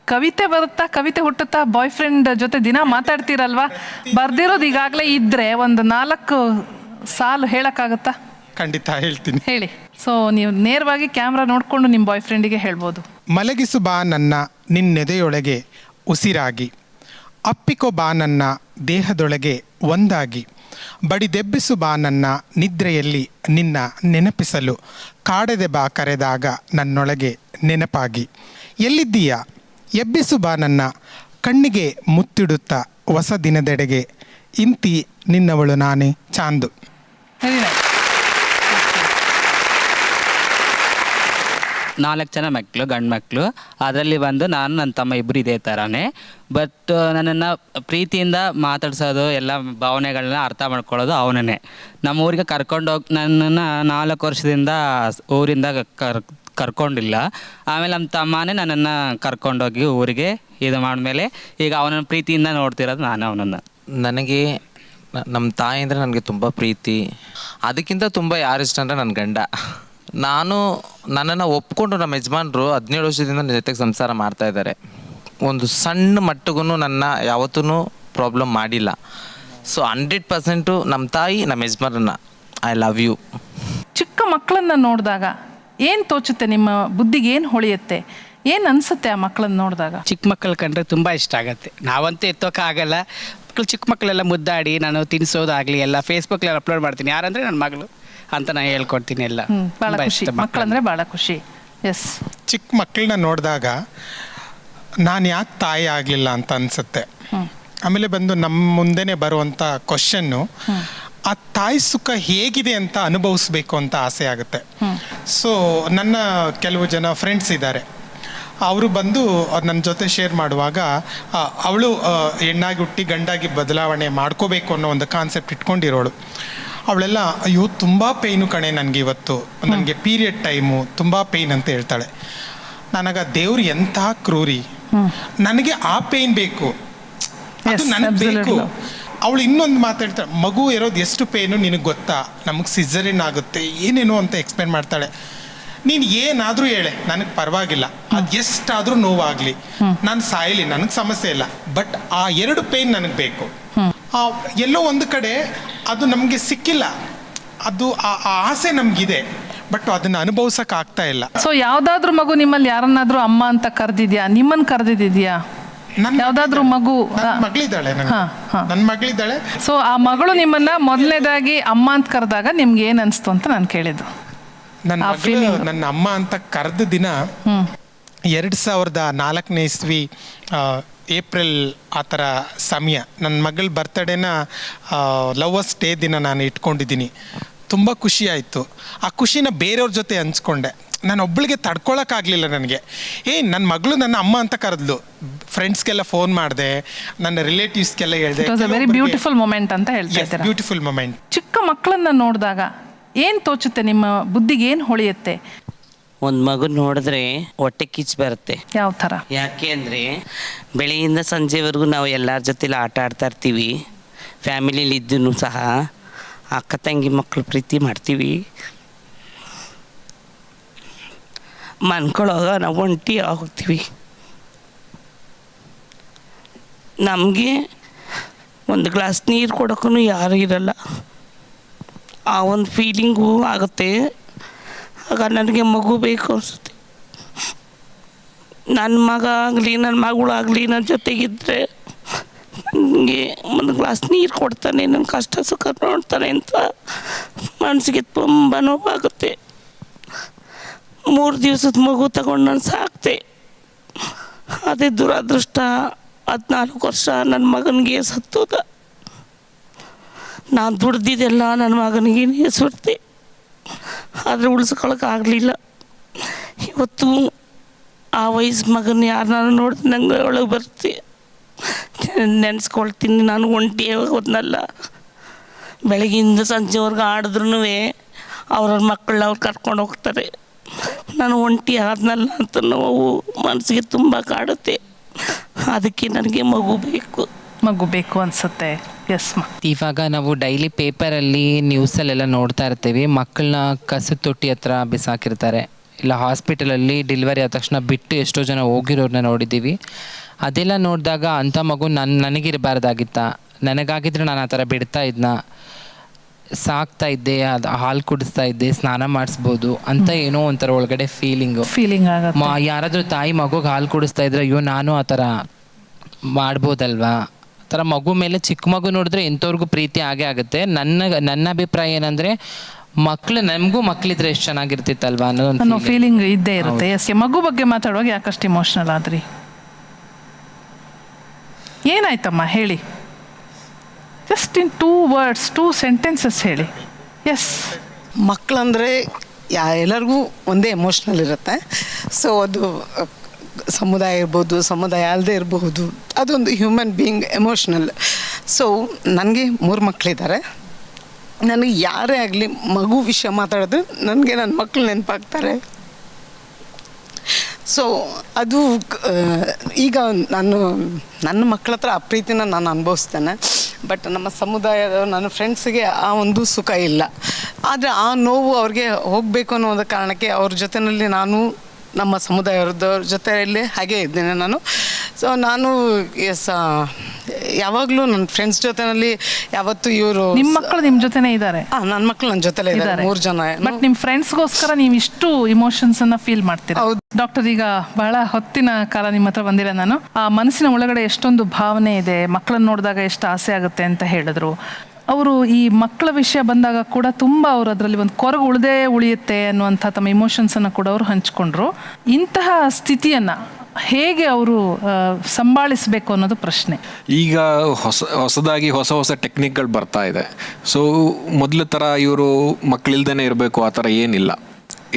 ಕವಿತೆ ಬರುತ್ತಾ, ಕವಿತೆ ಹುಟ್ಟುತ್ತಾ, ಬಾಯ್ ಫ್ರೆಂಡ್ ಜೊತೆ ದಿನ ಮಾತಾಡ್ತೀರಲ್ವಾ? ಬರ್ದಿರೋದು ಈಗಾಗಲೇ ಇದ್ದರೆ ಒಂದು 4 ಸಾಲು ಹೇಳೋಕ್ಕಾಗುತ್ತಾ? ಖಂಡಿತ ಹೇಳ್ತೀನಿ, ಹೇಳಿ. ಸೊ ನೀವು ನೇರವಾಗಿ ಕ್ಯಾಮ್ರಾ ನೋಡಿಕೊಂಡು ನಿಮ್ಮ ಬಾಯ್ ಫ್ರೆಂಡಿಗೆ ಹೇಳ್ಬೋದು. ಮಲಗಿಸು ಬಾ ನನ್ನ ನಿನ್ನೆದೆಯೊಳಗೆ ಉಸಿರಾಗಿ, ಅಪ್ಪಿಕೊ ಬಾ ನನ್ನ ದೇಹದೊಳಗೆ ಒಂದಾಗಿ, ಬಡಿದೆಬ್ಬಿಸು ಬಾ ನನ್ನ ನಿದ್ರೆಯಲ್ಲಿ ನಿನ್ನ ನೆನಪಿಸಲು, ಕಾಡದೆ ಬಾ ಕರೆದಾಗ ನನ್ನೊಳಗೆ ನೆನಪಾಗಿ, ಎಲ್ಲಿದ್ದೀಯಾ ಎಬ್ಬಿಸು ಬಾ ನನ್ನ ಕಣ್ಣಿಗೆ ಮುತ್ತಿಡುತ್ತಾ ಹೊಸ ದಿನದೆಡೆಗೆ, ಇಂತಿ ನಿನ್ನವಳು ನಾನೇ ಚಾಂದು. 4 ಜನ ಮಕ್ಕಳು, ಗಂಡು ಮಕ್ಕಳು. ಅದರಲ್ಲಿ ಬಂದು ನಾನು ನನ್ನ ತಮ್ಮ ಇಬ್ಬರು ಇದೇ ಥರನೇ. ಬಟ್ ನನ್ನನ್ನು ಪ್ರೀತಿಯಿಂದ ಮಾತಾಡ್ಸೋದು, ಎಲ್ಲ ಭಾವನೆಗಳನ್ನ ಅರ್ಥ ಮಾಡ್ಕೊಳ್ಳೋದು ಅವನೇ. ನಮ್ಮ ಊರಿಗೆ ಕರ್ಕೊಂಡೋಗಿ ನನ್ನನ್ನು 4 ವರ್ಷದಿಂದ ಊರಿಂದ ಕರ್ಕೊಂಡಿಲ್ಲ. ಆಮೇಲೆ ನಮ್ಮ ತಮ್ಮನೇ ನನ್ನನ್ನು ಕರ್ಕೊಂಡೋಗಿ ಊರಿಗೆ ಇದು ಮಾಡಿದ್ಮೇಲೆ ಈಗ ಅವನನ್ನು ಪ್ರೀತಿಯಿಂದ ನೋಡ್ತಿರೋದು ನಾನು ಅವನನ್ನು. ನನಗೆ ನಮ್ಮ ತಾಯಿ ಅಂದರೆ ನನಗೆ ತುಂಬ ಪ್ರೀತಿ. ಅದಕ್ಕಿಂತ ತುಂಬ ಯಾರು ಇಷ್ಟ ಅಂದರೆ ನನ್ನ ಗಂಡ. ನನ್ನನ್ನು ಒಪ್ಕೊಂಡು ನಮ್ಮ ಯಜಮಾನ್ರು 17 ವರ್ಷದಿಂದ ನನ್ನ ಜೊತೆಗೆ ಸಂಸಾರ ಮಾಡ್ತಾಯಿದ್ದಾರೆ. ಒಂದು ಸಣ್ಣ ಮಟ್ಟಿಗೂ ನನ್ನ ಯಾವತ್ತೂ ಪ್ರಾಬ್ಲಮ್ ಮಾಡಿಲ್ಲ. ಸೊ 100% ನಮ್ಮ ತಾಯಿ, ನಮ್ಮ ಯಜಮಾನರನ್ನ ಐ ಲವ್ ಯು. ಚಿಕ್ಕ ಮಕ್ಕಳನ್ನು ನೋಡಿದಾಗ ಏನು ತೋಚುತ್ತೆ? ನಿಮ್ಮ ಬುದ್ಧಿಗೆ ಏನು ಹೊಳೆಯುತ್ತೆ? ಏನು ಅನಿಸುತ್ತೆ ಆ ಮಕ್ಕಳನ್ನು ನೋಡಿದಾಗ? ಚಿಕ್ಕ ಮಕ್ಕಳು ಕಂಡ್ರೆ ತುಂಬ ಇಷ್ಟ ಆಗುತ್ತೆ. ನಾವಂತೂ ಎತ್ತೋಕ್ಕಾಗಲ್ಲ. ಮಕ್ಕಳು ಚಿಕ್ಕ ಮಕ್ಕಳೆಲ್ಲ ಮುದ್ದಾಡಿ ನಾನು ತಿನ್ನಿಸೋದಾಗಲಿ ಎಲ್ಲ ಫೇಸ್ಬುಕ್ಲೆಲ್ಲ ಅಪ್ಲೋಡ್ ಮಾಡ್ತೀನಿ. ಯಾರಂದರೆ ನನ್ನ ಮಗಳು ಅಂತ ನಾನು ಹೇಳ್ಕೊಡ್ತೀನಿ ಎಲ್ಲ. ಭಾಳ ಖುಷಿ, ಮಕ್ಕಳಂದರೆ ಭಾಳ ಖುಷಿ. ಎಸ್, ಚಿಕ್ಕ ಮಕ್ಕಳನ್ನ ನೋಡಿದಾಗ ನಾನು ಯಾಕೆ ತಾಯಿ ಆಗಲಿಲ್ಲ ಅಂತ ಅನಿಸುತ್ತೆ. ಆಮೇಲೆ ಬಂದು ನಮ್ಮ ಮುಂದೆನೇ ಬರುವಂಥ ಕ್ವಶನ್ನು, ಆ ತಾಯಿ ಸುಖ ಹೇಗಿದೆ ಅಂತ ಅನುಭವಿಸ್ಬೇಕು ಅಂತ ಆಸೆ ಆಗುತ್ತೆ. ಸೊ ನನ್ನ ಕೆಲವು ಜನ ಫ್ರೆಂಡ್ಸ್ ಇದ್ದಾರೆ, ಅವರು ಬಂದು ನನ್ನ ಜೊತೆ ಶೇರ್ ಮಾಡುವಾಗ ಅವಳು ಹೆಣ್ಣಾಗಿ ಹುಟ್ಟಿ ಗಂಡಾಗಿ ಬದಲಾವಣೆ ಮಾಡ್ಕೋಬೇಕು ಅನ್ನೋ ಒಂದು ಕಾನ್ಸೆಪ್ಟ್ ಇಟ್ಕೊಂಡಿರೋಳು. ಅವಳೆಲ್ಲ ಅಯ್ಯೋ ತುಂಬ ಪೇಯ್ನು ಕಣೆ ನನಗೆ, ಇವತ್ತು ನನಗೆ ಪೀರಿಯಡ್ ಟೈಮು ತುಂಬ ಪೇಯ್ನ್ ಅಂತ ಹೇಳ್ತಾಳೆ. ನನಗ ದೇವ್ರು ಎಂಥ ಕ್ರೂರಿ, ನನಗೆ ಆ ಪೇಯ್ನ್ ಬೇಕು, ಅದು ನನಗೆ ಬೇಕು. ಅವಳು ಇನ್ನೊಂದು ಮಾತಾಡ್ತಾಳೆ, ಮಗು ಇರೋದು ಎಷ್ಟು ಪೇನು ನಿನಗೆ ಗೊತ್ತಾ, ನಮಗೆ ಸಿಸರಿನ್ ಆಗುತ್ತೆ ಏನೇನೋ ಅಂತ ಎಕ್ಸ್ಪ್ಲೇನ್ ಮಾಡ್ತಾಳೆ. ನೀನು ಏನಾದರೂ ಹೇಳೆ ನನಗೆ ಪರವಾಗಿಲ್ಲ, ಅದು ಎಷ್ಟಾದರೂ ನೋವಾಗಲಿ, ನಾನು ಸಾಯಲಿ, ನನಗೆ ಸಮಸ್ಯೆ ಇಲ್ಲ, ಬಟ್ ಆ 2 ಪೇನ್ ನನಗೆ ಬೇಕು. ಎಲ್ಲೋ ಒಂದು ಕಡೆ ಅದು ನಮಗೆ ಸಿಕ್ಕಿಲ್ಲ, ಅದು ಆ ಆಸೆ ನಮಗಿದೆ, ಬಟ್ ಅದನ್ನು ಅನುಭವಿಸೋಕೆ ಆಗ್ತಾ ಇಲ್ಲ. ಸೊ ಯಾವುದಾದ್ರೂ ಮಗು ನಿಮ್ಮಲ್ಲಿ ಯಾರನ್ನಾದ್ರೂ ಅಮ್ಮ ಅಂತ ಕರೆದಿದ್ಯಾ? ನಿಮ್ಮನ್ನು ಕರೆದಿದ್ಯಾ? ಯಾವ್ದಾದ್ರು ಮಗು? ಮಗಳಿದ್ದಾಳೆ, ನನ್ನ ಮಗಳಿದ್ದಾಳೆ. ಸೊ ಆ ಮಗಳು ನಿಮ್ಮನ್ನ ಮೊದಲನೇದಾಗಿ ಅಮ್ಮ ಅಂತ ಕರೆದಾಗ ನಿಮ್ಗೆ ಏನ್ ಅನ್ಸ್ತು ಅಂತ ನಾನು ಕೇಳಿದ್ದು. ನನ್ನ ಮಗಳು ನನ್ನ ಅಮ್ಮ ಅಂತ ಕರೆದ ದಿನ 2004ನೇ ಇಸ್ವಿ ಏಪ್ರಿಲ್ ಆ ಥರ ಸಮಯ. ನನ್ನ ಮಗಳ ಬರ್ತಡೇನ ಲವರ್ಸ್ ಡೇ ದಿನ ನಾನು ಇಟ್ಕೊಂಡಿದ್ದೀನಿ. ತುಂಬ ಖುಷಿ ಆಯಿತು. ಆ ಖುಷಿನ ಬೇರೆಯವ್ರ ಜೊತೆ ಹಂಚ್ಕೊಂಡೆ. ನಾನು ಒಬ್ಬಳಿಗೆ ತಡ್ಕೊಳಕ್ಕಾಗಲಿಲ್ಲ ನನಗೆ. ನನ್ನ ಮಗಳು ನನ್ನ ಅಮ್ಮ ಅಂತ ಕರೆದ್ಲು. ಫ್ರೆಂಡ್ಸ್ಗೆಲ್ಲ ಫೋನ್ ಮಾಡಿದೆ, ನನ್ನ ರಿಲೇಟಿವ್ಸ್ಗೆಲ್ಲ ಹೇಳಿದೆ. ವೆರಿ ಬ್ಯೂಟಿಫುಲ್ ಮೊಮೆಂಟ್ ಅಂತ ಹೇಳ್ತಾ. Beautiful moment. ಚಿಕ್ಕ ಮಕ್ಕಳನ್ನ ನೋಡಿದಾಗ ಏನು ತೋಚುತ್ತೆ? ನಿಮ್ಮ ಬುದ್ಧಿಗೆ ಏನು ಹೊಳೆಯುತ್ತೆ? ಒಂದು ಮಗು ನೋಡಿದ್ರೆ ಹೊಟ್ಟೆ ಕಿಚ್ಚು ಬರುತ್ತೆ. ಯಾವ ಥರ? ಯಾಕೆ ಅಂದರೆ ಬೆಳಗ್ಗೆಯಿಂದ ಸಂಜೆವರೆಗೂ ನಾವು ಎಲ್ಲರ ಜೊತೆಲಿ ಆಟ ಆಡ್ತಾ ಇರ್ತೀವಿ. ಫ್ಯಾಮಿಲಿಲಿ ಇದ್ದೂ ಸಹ ಅಕ್ಕ ತಂಗಿ ಮಕ್ಕಳು ಪ್ರೀತಿ ಮಾಡ್ತೀವಿ. ಮನ್ಕೊಳಾಗ ನಾವು ಒಂಟಿ ಹೋಗ್ತೀವಿ. ನಮಗೆ ಒಂದು ಗ್ಲಾಸ್ ನೀರು ಕೊಡೋಕ್ಕೂ ಯಾರೂ ಇರಲ್ಲ. ಆ ಒಂದು ಫೀಲಿಂಗು ಆಗುತ್ತೆ. ಆಗ ನನಗೆ ಮಗು ಬೇಕು ಅನಿಸುತ್ತೆ. ನನ್ನ ಮಗ ಆಗಲಿ ನನ್ನ ಮಗಳಾಗಲಿ ನನ್ನ ಜೊತೆಗಿದ್ದರೆ ನನಗೆ ಒಂದು ಗ್ಲಾಸ್ ನೀರು ಕೊಡ್ತಾನೆ, ನನ್ನ ಕಷ್ಟ ಸುಖ ನೋಡ್ತಾನೆ ಅಂತ ಮನಸ್ಸಿಗೆ ತುಂಬ ನೋವಾಗುತ್ತೆ. 3 ದಿವಸದ ಮಗು ತಗೊಂಡು ನಾನು ಸಾಕ್ತೆ. ಅದೇ ದುರದೃಷ್ಟ 14 ವರ್ಷ ನನ್ನ ಮಗನಿಗೆ ಸತ್ತೋದ. ನಾನು ದುಡ್ದಿದ್ದೆಲ್ಲ ನನ್ನ ಮಗನಿಗೆ ಸುಡ್ತೆ, ಆದರೆ ಉಳಿಸ್ಕೊಳಕ್ಕಾಗಲಿಲ್ಲ. ಇವತ್ತು ಆ ವಯಸ್ಸು ಮಗನ ಯಾರನ್ನ ನೋಡಿದ್ರೆ ನಂಗೆ ಒಳಗೆ ಬರುತ್ತೆ. ನೆನೆಸ್ಕೊಳ್ತೀನಿ, ನಾನು ಒಂಟಿಯಾಗಿ ಹೋದ್ನಲ್ಲ. ಬೆಳಗ್ಗಿಂದ ಸಂಜೆವರೆಗೂ ಆಡಿದ್ರೂ ಅವ್ರವ್ರ ಮಕ್ಕಳನ್ನ ಅವ್ರು ಕರ್ಕೊಂಡು ಹೋಗ್ತಾರೆ. ನಾನು ಒಂಟಿ ಆದ್ನಲ್ಲ ಅಂತ ನೋವು ಮನಸ್ಸಿಗೆ ತುಂಬ ಕಾಡುತ್ತೆ. ಅದಕ್ಕೆ ನನಗೆ ಮಗು ಬೇಕು ಅನಿಸುತ್ತೆ. ಎಸ್. ಇವಾಗ ನಾವು ಡೈಲಿ ಪೇಪರಲ್ಲಿ ನ್ಯೂಸಲ್ಲೆಲ್ಲ ನೋಡ್ತಾ ಇರ್ತೀವಿ, ಮಕ್ಕಳನ್ನ ಕಸದ ತೊಟ್ಟಿ ಹತ್ರ ಬಿಸಾಕಿರ್ತಾರೆ, ಇಲ್ಲ ಹಾಸ್ಪಿಟಲಲ್ಲಿ ಡೆಲಿವರಿ ಆದ ತಕ್ಷಣ ಬಿಟ್ಟು ಎಷ್ಟೋ ಜನ ಹೋಗಿರೋರನ್ನ ನೋಡಿದ್ದೀವಿ. ಅದೆಲ್ಲ ನೋಡಿದಾಗ ಅಂಥ ಮಗು ನನಗಿರಬಾರ್ದಾಗಿತ್ತಾ? ನನಗಾಗಿದ್ರೆ ನಾನು ಆ ಥರ ಬಿಡ್ತಾ ಇದ್ನ, ಸಾಕ್ತಾ ಇದ್ದೆ, ಅದು ಹಾಲು ಕುಡಿಸ್ತಾ ಇದ್ದೆ, ಸ್ನಾನ ಮಾಡಿಸ್ಬೋದು ಅಂತ ಏನೋ ಒಂಥರ ಒಳಗಡೆ ಫೀಲಿಂಗ್ ಆಗುತ್ತೆ. ಯಾರಾದರೂ ತಾಯಿ ಮಗುಗೆ ಹಾಲು ಕುಡಿಸ್ತಾ ಇದ್ರೆ ಅಯ್ಯೋ ನಾನು ಆ ಥರ ಮಾಡ್ಬೋದಲ್ವಾ? ಆ ಥರ ಮಗು ಮೇಲೆ ಚಿಕ್ಕ ಮಗು ನೋಡಿದ್ರೆ ಎಂಥವ್ರಿಗೂ ಪ್ರೀತಿ ಆಗೇ ಆಗುತ್ತೆ. ನನ್ನ ಅಭಿಪ್ರಾಯ ಏನಂದರೆ ನಮಗೂ ಮಕ್ಕಳಿದ್ರೆ ಎಷ್ಟು ಚೆನ್ನಾಗಿರ್ತಿತ್ತಲ್ವಾ ಅನ್ನೋ ಫೀಲಿಂಗ್ ಇದ್ದೇ ಇರುತ್ತೆ. ಮಗು ಬಗ್ಗೆ ಮಾತಾಡುವಾಗ ಯಾಕಷ್ಟು ಇಮೋಷ್ನಲ್ ಆದ್ರಿ? ಏನಾಯ್ತಮ್ಮ ಹೇಳಿ, ಜಸ್ಟ್ ಇನ್ 2 words 2 sentences ಹೇಳಿ. ಎಸ್. ಮಕ್ಕಳಂದರೆ ಎಲ್ಲರಿಗೂ ಒಂದೇ ಎಮೋಷ್ನಲ್ ಇರುತ್ತೆ. ಸೊ ಅದು ಸಮುದಾಯ ಇರ್ಬೋದು, ಸಮುದಾಯ ಅಲ್ಲದೆ ಇರಬಹುದು, ಅದೊಂದು ಹ್ಯೂಮನ್ ಬೀಯಿಂಗ್ ಎಮೋಷ್ನಲ್. ಸೊ ನನಗೆ 3 ಮಕ್ಕಳಿದ್ದಾರೆ. ನನಗೆ ಯಾರೇ ಆಗಲಿ ಮಗು ವಿಷಯ ಮಾತಾಡಿದ್ರೆ ನನಗೆ ನನ್ನ ಮಕ್ಕಳು ನೆನಪಾಗ್ತಾರೆ. ಸೊ ಅದು ಈಗ ನನ್ನ ಮಕ್ಕಳ ಹತ್ರ ಆ ಪ್ರೀತಿನ ನಾನು ಅನುಭವಿಸ್ತೇನೆ. ಬಟ್ ನಮ್ಮ ಸಮುದಾಯದ ನನ್ನ ಫ್ರೆಂಡ್ಸಿಗೆ ಆ ಒಂದು ಸುಖ ಇಲ್ಲ. ಆದರೆ ಆ ನೋವು ಅವ್ರಿಗೆ ಹೋಗಬೇಕು ಅನ್ನೋದ ಕಾರಣಕ್ಕೆ ಅವ್ರ ಜೊತೆಯಲ್ಲಿ ನಾನು ನಮ್ಮ ಸಮುದಾಯದವ್ರ ಜೊತೆಯಲ್ಲಿ ಹಾಗೆ ಇದ್ದೇನೆ ನಾನು. ಸೊ ನಾನು ಯಾವಾಗಲೂ ನನ್ನ ಫ್ರೆಂಡ್ಸ್ ಜೊತೆಯಲ್ಲಿ ಯಾವತ್ತು ಇವರು ನಿಮ್ಮ ಮಕ್ಕಳು ನಿಮ್ಮ ಜೊತೆನೇ ಇದ್ದಾರೆ? ನನ್ನ ಮಕ್ಕಳು ನನ್ನ ಜೊತೆಲೇ ಇದ್ದಾರೆ, 3 ಜನ. ಬಟ್ ನಿಮ್ಮ ಫ್ರೆಂಡ್ಸ್ಗೋಸ್ಕರ ನೀವು ಇಷ್ಟು ಇಮೋಷನ್ಸ್ ಅನ್ನ ಫೀಲ್ ಮಾಡ್ತೀರಾ. ಡಾಕ್ಟರ್, ಈಗ ಬಹಳ ಹೊತ್ತಿನ ಕಾಲ ನಿಮ್ಮ ಹತ್ರ ಬಂದಿರ ನಾನು. ಆ ಮನಸ್ಸಿನ ಒಳಗಡೆ ಎಷ್ಟೊಂದು ಭಾವನೆ ಇದೆ, ಮಕ್ಕಳನ್ನ ನೋಡಿದಾಗ ಎಷ್ಟು ಆಸೆ ಆಗುತ್ತೆ ಅಂತ ಹೇಳಿದ್ರು. ಅವರು ಈ ಮಕ್ಕಳ ವಿಷಯ ಬಂದಾಗ ಕೂಡ ತುಂಬ ಅವರು ಅದರಲ್ಲಿ ಒಂದು ಕೊರಗು ಉಳಿಯುತ್ತೆ ಅನ್ನುವಂಥ ತಮ್ಮ ಇಮೋಷನ್ಸನ್ನು ಕೂಡ ಅವರು ಹಂಚ್ಕೊಂಡ್ರು. ಇಂತಹ ಸ್ಥಿತಿಯನ್ನು ಹೇಗೆ ಅವರು ಸಂಭಾಳಿಸಬೇಕು ಅನ್ನೋದು ಪ್ರಶ್ನೆ. ಈಗ ಹೊಸದಾಗಿ ಹೊಸ ಟೆಕ್ನಿಕ್ಗಳು ಬರ್ತಾ ಇದೆ. ಸೊ ಮೊದಲ ಥರ ಇವರು ಮಕ್ಕಳಿಲ್ದೇ ಇರಬೇಕು ಆ ಥರ ಏನಿಲ್ಲ.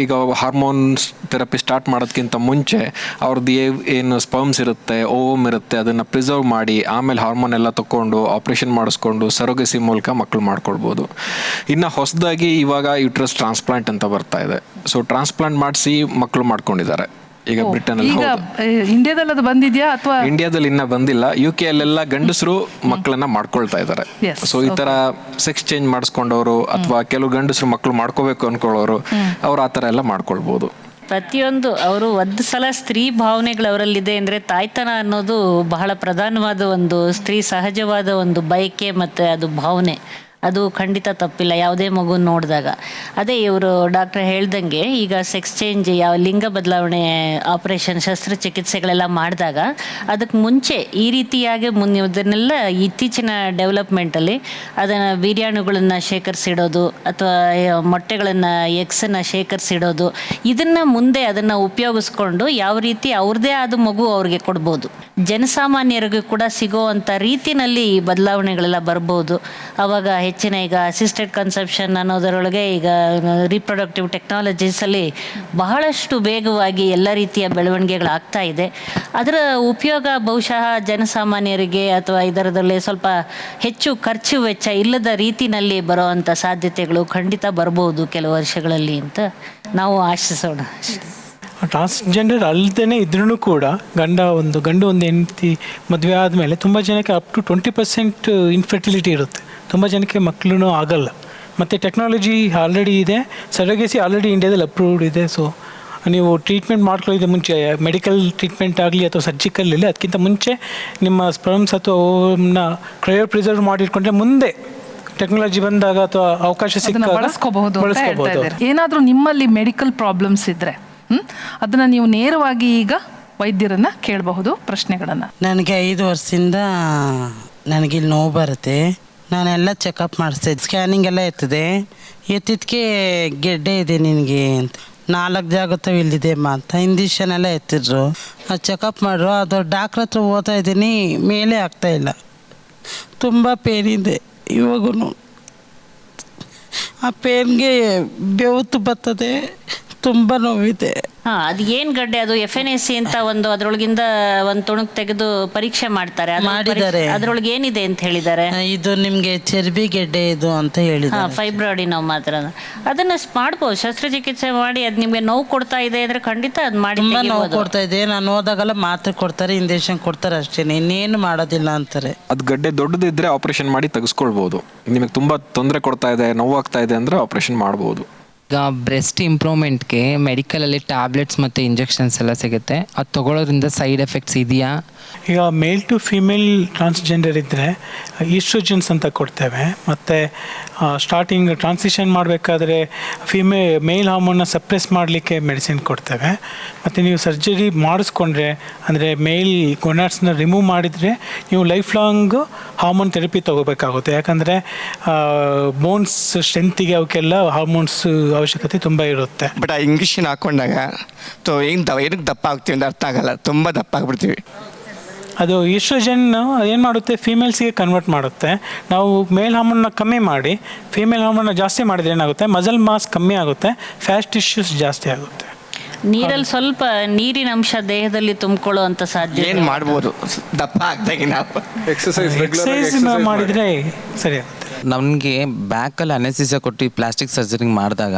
ಈಗ ಹಾರ್ಮೋನ್ಸ್ ಥೆರಪಿ ಸ್ಟಾರ್ಟ್ ಮಾಡೋದಕ್ಕಿಂತ ಮುಂಚೆ ಅವ್ರದ್ದು ಏನು ಸ್ಪರ್ಮ್ಸ್ ಇರುತ್ತೆ, ಓವಮ್ ಇರುತ್ತೆ, ಅದನ್ನು ಪ್ರಿಸರ್ವ್ ಮಾಡಿ ಆಮೇಲೆ ಹಾರ್ಮೋನ್ ಎಲ್ಲ ತಗೊಂಡು ಆಪ್ರೇಷನ್ ಮಾಡಿಸ್ಕೊಂಡು ಸರೋಗಸಿ ಮೂಲಕ ಮಕ್ಕಳು ಮಾಡ್ಕೊಳ್ಬೋದು. ಇನ್ನು ಹೊಸದಾಗಿ ಇವಾಗ ಯೂಟ್ರಸ್ ಟ್ರಾನ್ಸ್ಪ್ಲಾಂಟ್ ಅಂತ ಬರ್ತಾ ಇದೆ. ಸೊ ಟ್ರಾನ್ಸ್ಪ್ಲಾಂಟ್ ಮಾಡಿಸಿ ಮಕ್ಕಳು ಮಾಡ್ಕೊಂಡಿದ್ದಾರೆ ಈಗ ಬ್ರಿಟನಲ್ಲಿ. ಇಂಡಿಯಾದಲ್ಲಿ ಅದು ಬಂದಿದ್ಯಾ ಅಥವಾ? ಇಂಡಿಯಾದಲ್ಲಿ ಇನ್ನೂ ಬಂದಿಲ್ಲ. UK ಅಲ್ಲೆಲ್ಲ ಗಂಡಸರು ಮಕ್ಕಳನ್ನ ಮಾಡ್ಕೊಳ್ತಾ ಇದ್ದಾರೆ. ಸೊ ಈ ತರ ಸೆಕ್ಸ್ ಚೇಂಜ್ ಮಾಡಿಸ್ಕೊಂಡವರು ಅಥವಾ ಕೆಲವು ಗಂಡಸರು ಮಕ್ಕಳು ಮಾಡ್ಕೋಬೇಕು ಅನ್ಕೊಳ್ಳೋರು ಅವ್ರು ಆ ಥರ ಎಲ್ಲ ಮಾಡ್ಕೊಳ್ಬೋದು. ಪ್ರತಿಯೊಂದು ಅವರು ಒಂದು ಸಲ ಸ್ತ್ರೀ ಭಾವನೆಗಳು ಅವರಲ್ಲಿದೆ ಅಂದರೆ ತಾಯ್ತನ ಅನ್ನೋದು ಬಹಳ ಪ್ರಧಾನವಾದ ಒಂದು ಸ್ತ್ರೀ ಸಹಜವಾದ ಒಂದು ಬಯಕೆ ಮತ್ತು ಅದು ಭಾವನೆ, ಅದು ಖಂಡಿತ ತಪ್ಪಿಲ್ಲ ಯಾವುದೇ ಮಗು ನೋಡಿದಾಗ. ಅದೇ ಇವರು ಡಾಕ್ಟರ್ ಹೇಳ್ದಂಗೆ ಈಗ ಸೆಕ್ಸ್ ಚೇಂಜ್, ಯಾವ ಲಿಂಗ ಬದಲಾವಣೆ ಆಪರೇಷನ್ ಶಸ್ತ್ರಚಿಕಿತ್ಸೆಗಳೆಲ್ಲ ಮಾಡಿದಾಗ ಅದಕ್ಕೆ ಮುಂಚೆ ಈ ರೀತಿಯಾಗಿ ಇದನ್ನೆಲ್ಲ ಇತ್ತೀಚಿನ ಡೆವಲಪ್ಮೆಂಟಲ್ಲಿ ಅದನ್ನು ವೀರ್ಯಾಣುಗಳನ್ನು ಶೇಖರಿಸಿಡೋದು ಅಥವಾ ಮೊಟ್ಟೆಗಳನ್ನು ಎಗ್ಸನ್ನು ಶೇಖರಿಸಿಡೋದು, ಇದನ್ನು ಮುಂದೆ ಅದನ್ನು ಉಪಯೋಗಿಸ್ಕೊಂಡು ಯಾವ ರೀತಿ ಅವ್ರದ್ದೇ ಆದ ಮಗು ಅವ್ರಿಗೆ ಕೊಡ್ಬೋದು. ಜನಸಾಮಾನ್ಯರಿಗೂ ಕೂಡ ಸಿಗೋವಂಥ ರೀತಿಯಲ್ಲಿ ಈ ಬದಲಾವಣೆಗಳೆಲ್ಲ ಬರ್ಬೋದು. ಆವಾಗ ಹೆಚ್ಚಿನ ಈಗ ಅಸಿಸ್ಟೆಡ್ ಕನ್ಸೆಪ್ಷನ್ ಅನ್ನೋದರೊಳಗೆ ಈಗ ರೀಪ್ರೊಡಕ್ಟಿವ್ ಟೆಕ್ನಾಲಜೀಸಲ್ಲಿ ಬಹಳಷ್ಟು ವೇಗವಾಗಿ ಎಲ್ಲ ರೀತಿಯ ಬೆಳವಣಿಗೆಗಳಾಗ್ತಾ ಇದೆ. ಅದರ ಉಪಯೋಗ ಬಹುಶಃ ಜನಸಾಮಾನ್ಯರಿಗೆ ಅಥವಾ ಇದರದಲ್ಲಿ ಸ್ವಲ್ಪ ಹೆಚ್ಚು ಖರ್ಚು ವೆಚ್ಚ ಇಲ್ಲದ ರೀತಿಯಲ್ಲಿ ಬರೋವಂಥ ಸಾಧ್ಯತೆಗಳು ಖಂಡಿತ ಬರ್ಬೋದು ಕೆಲವು ವರ್ಷಗಳಲ್ಲಿ ಅಂತ ನಾವು ಆಶಿಸೋಣ. ಟ್ರಾನ್ಸ್ಜೆಂಡರ್ ಅಲ್ಲದೇ ಇದ್ರೂ ಕೂಡ ಗಂಡು ಒಂದು ಹೆಂಡತಿ ಮದುವೆ ಆದಮೇಲೆ ತುಂಬ ಜನಕ್ಕೆ ಅಪ್ ಟು 20% ಇನ್ಫರ್ಟಿಲಿಟಿ ಇರುತ್ತೆ. ತುಂಬ ಜನಕ್ಕೆ ಮಕ್ಕಳು ಆಗಲ್ಲ. ಮತ್ತು ಟೆಕ್ನಾಲಜಿ ಆಲ್ರೆಡಿ ಇದೆ, ಸರೋಗಸಿ ಆಲ್ರೆಡಿ ಇಂಡಿಯಾದಲ್ಲಿ ಅಪ್ರೂವ್ಡ್ ಇದೆ. ಸೊ ನೀವು ಟ್ರೀಟ್ಮೆಂಟ್ ಮಾಡ್ಕೊಳ್ಳೋದು ಮುಂಚೆ ಮೆಡಿಕಲ್ ಟ್ರೀಟ್ಮೆಂಟ್ ಆಗಲಿ ಅಥವಾ ಸರ್ಜಿಕಲ್ ಇರಲಿ, ಅದಕ್ಕಿಂತ ಮುಂಚೆ ನಿಮ್ಮ ಸ್ಪರ್ಮ್ಸ್ ಅಥವಾ ಓವಮ್ನ ಕ್ರಯೋ ಪ್ರಿಸರ್ವ್ ಮಾಡಿಟ್ಕೊಂಡ್ರೆ ಮುಂದೆ ಟೆಕ್ನಾಲಜಿ ಬಂದಾಗ ಅಥವಾ ಅವಕಾಶ ಸಿಕ್ಕಾಗ ಬಳಸ್ಕೋಬಹುದು. ಏನಾದರೂ ನಿಮ್ಮಲ್ಲಿ ಮೆಡಿಕಲ್ ಪ್ರಾಬ್ಲಮ್ಸ್ ಇದ್ದರೆ ಅದನ್ನು ನೀವು ನೇರವಾಗಿ ಈಗ ವೈದ್ಯರನ್ನು ಕೇಳಬಹುದು ಪ್ರಶ್ನೆಗಳನ್ನು. ನನಗೆ 5 ವರ್ಷದಿಂದ ನನಗೆ ಇಲ್ಲಿ ನೋವು ಬರುತ್ತೆ. ನಾನೆಲ್ಲ ಚೆಕಪ್ ಮಾಡಿಸ್ದೆ, ಸ್ಕ್ಯಾನಿಂಗ್ ಎಲ್ಲ ಎತ್ತಿದ್ದಕ್ಕೆ ಗೆಡ್ಡೆ ಇದೆ ನಿನಗೆ ಅಂತ, 4 ಜಾಗತ್ತವ ಇಲ್ಲಿದೆ ಅಂತ ಇಂಜೆಕ್ಷನ್ ಎಲ್ಲ ಎತ್ತಿದ್ರು. ಅದು ಚೆಕಪ್ ಮಾಡ್ರು. ಅದು ಡಾಕ್ಟ್ರ್ ಹತ್ರ ಹೋಗ್ತಾ ಇದ್ದೀನಿ, ಮೇಲೆ ಆಗ್ತಾಯಿಲ್ಲ, ತುಂಬ ಪೇನ್ ಇದೆ. ಇವಾಗೂ ಆ ಪೇನ್ಗೆ ಬೆವತ್ತು ಬರ್ತದೆ, ತುಂಬ ನೋವಿದೆ. ಅದು ಏನು ಗಡ್ಡೆ, ಅದು FNAC ಅಂತ ಒಂದು ಅದರೊಳಗಿಂದ ಒಂದು ತುಣುಕು ತೆಗೆದು ಪರೀಕ್ಷೆ ಮಾಡ್ತಾರೆ. ಅದರೊಳಗೆ ಏನಿದೆ ಅಂತ ಹೇಳಿದ್ದಾರೆ? ಇದು ನಿಮಗೆ ಚರ್ಬಿ ಗೆಡ್ಡೆ ಇದು ಅಂತ ಹೇಳಿದ್ದಾರೆ. ಫೈಬ್ರಾಯ್ಡಿನೋವ್ ಮಾತ್ರ. ಅದನ್ನ ಮಾಡ್ಬೋದು, ಶಸ್ತ್ರಚಿಕಿತ್ಸೆ ಮಾಡಿ. ಅದು ನಿಮಗೆ ನೋವು ಕೊಡ್ತಾ ಇದೆ ಅಂದರೆ ಖಂಡಿತ ಅದು ಮಾಡಿ. ತುಂಬ ನೋವು ಕೊಡ್ತಾ ಇದೆ. ನಾನು ಹೋದಾಗೆಲ್ಲ ಮಾತ್ರೆ ಕೊಡ್ತಾರೆ, ಇಂಜೆಕ್ಷನ್ ಕೊಡ್ತಾರೆ, ಅಷ್ಟೇ, ಇನ್ನೇನು ಮಾಡೋದಿಲ್ಲ ಅಂತಾರೆ. ಅದು ಗಡ್ಡೆ ದೊಡ್ಡದಿದ್ರೆ ಆಪರೇಷನ್ ಮಾಡಿ ತೆಗೆಸ್ಕೊಳ್ಬೋದು. ನಿಮಗೆ ತುಂಬ ತೊಂದರೆ ಕೊಡ್ತಾ ಇದೆ, ನೋವಾಗ್ತಾ ಇದೆ ಅಂದರೆ ಆಪರೇಷನ್ ಮಾಡ್ಬೋದು. ಈಗ ಬ್ರೆಸ್ಟ್ ಇಂಪ್ರೂವ್ಮೆಂಟ್ಗೆ ಮೆಡಿಕಲಲ್ಲಿ ಟ್ಯಾಬ್ಲೆಟ್ಸ್ ಮತ್ತು ಇಂಜೆಕ್ಷನ್ಸ್ ಎಲ್ಲ ಸಿಗುತ್ತೆ. ಅದು ತೊಗೊಳೋದ್ರಿಂದ ಸೈಡ್ ಎಫೆಕ್ಟ್ಸ್ ಇದೆಯಾ? ಈಗ ಮೇಲ್ ಟು ಫಿಮೇಲ್ ಟ್ರಾನ್ಸ್ಜೆಂಡರ್ ಇದ್ದರೆ ಈಸ್ಟ್ರೋಜನ್ಸ್ ಅಂತ ಕೊಡ್ತೇವೆ. ಮತ್ತು ಸ್ಟಾರ್ಟಿಂಗ್ ಟ್ರಾನ್ಸಿಷನ್ ಮಾಡಬೇಕಾದ್ರೆ ಮೇಲ್ ಹಾರ್ಮೋನ್ನ ಸಪ್ರೆಸ್ ಮಾಡಲಿಕ್ಕೆ ಮೆಡಿಸಿನ್ ಕೊಡ್ತೇವೆ. ಮತ್ತು ನೀವು ಸರ್ಜರಿ ಮಾಡಿಸ್ಕೊಂಡ್ರೆ ಅಂದರೆ ಮೇಲ್ ಗೊನಾಡ್ಸ್ನ ರಿಮೂವ್ ಮಾಡಿದರೆ ನೀವು ಲೈಫ್ ಲಾಂಗ್ ಹಾರ್ಮೋನ್ ಥೆರಪಿ ತೊಗೋಬೇಕಾಗುತ್ತೆ. ಯಾಕಂದರೆ ಬೋನ್ಸ್ ಸ್ಟ್ರೆಂತಿಗೆ ಅವಕ್ಕೆಲ್ಲ ಹಾರ್ಮೋನ್ಸ್ ಅವಶ್ಯಕತೆ ತುಂಬ ಇರುತ್ತೆ. ಬಟ್ ಆ ಇಂಜೆಕ್ಷನ್ ಹಾಕೊಂಡಾಗ ಏನಕ್ಕೆ ದಪ್ಪ ಆಗ್ತೀವಿ ಅಂತ ಅರ್ಥ ಆಗಲ್ಲ, ತುಂಬ ದಪ್ಪ ಆಗ್ಬಿಡ್ತೀವಿ. ಅದು ಈಸ್ಟ್ರೋಜನ್ ಏನು ಮಾಡುತ್ತೆ, ಫೀಮೇಲ್ಸ್ಗೆ ಕನ್ವರ್ಟ್ ಮಾಡುತ್ತೆ. ನಾವು ಮೇಲ್ ಹಾರ್ಮೋನ್ನ ಕಮ್ಮಿ ಮಾಡಿ ಫೀಮೇಲ್ ಹಾರ್ಮೋನ್ನ ಜಾಸ್ತಿ ಮಾಡಿದ್ರೆ ಏನಾಗುತ್ತೆ, ಮಸಲ್ ಮಾಸ್ ಕಮ್ಮಿ ಆಗುತ್ತೆ, ಫ್ಯಾಟ್ ಟಿಶ್ಯೂಸ್ ಜಾಸ್ತಿ ಆಗುತ್ತೆ. ನೀರಲ್ಲಿ ಸ್ವಲ್ಪ ನೀರಿನ ಅಂಶ ದೇಹದಲ್ಲಿ ತುಂಬಿಕೊಳ್ಳೋ ಅಂತ ಸಾಧ್ಯ ಏನು ಮಾಡ್ಬೋದು ದಪ್ಪ ಆಗ್ದಾಗಿ ನಾವು ಎಕ್ಸಸೈಸ್ ಮಾಡಿದರೆ ಸರಿ ಆಗುತ್ತೆ. ನನಗೆ ಬ್ಯಾಕಲ್ಲಿ ಅನೆಸಿಸ ಕೊಟ್ಟು ಪ್ಲಾಸ್ಟಿಕ್ ಸರ್ಜರಿ ಮಾಡಿದಾಗ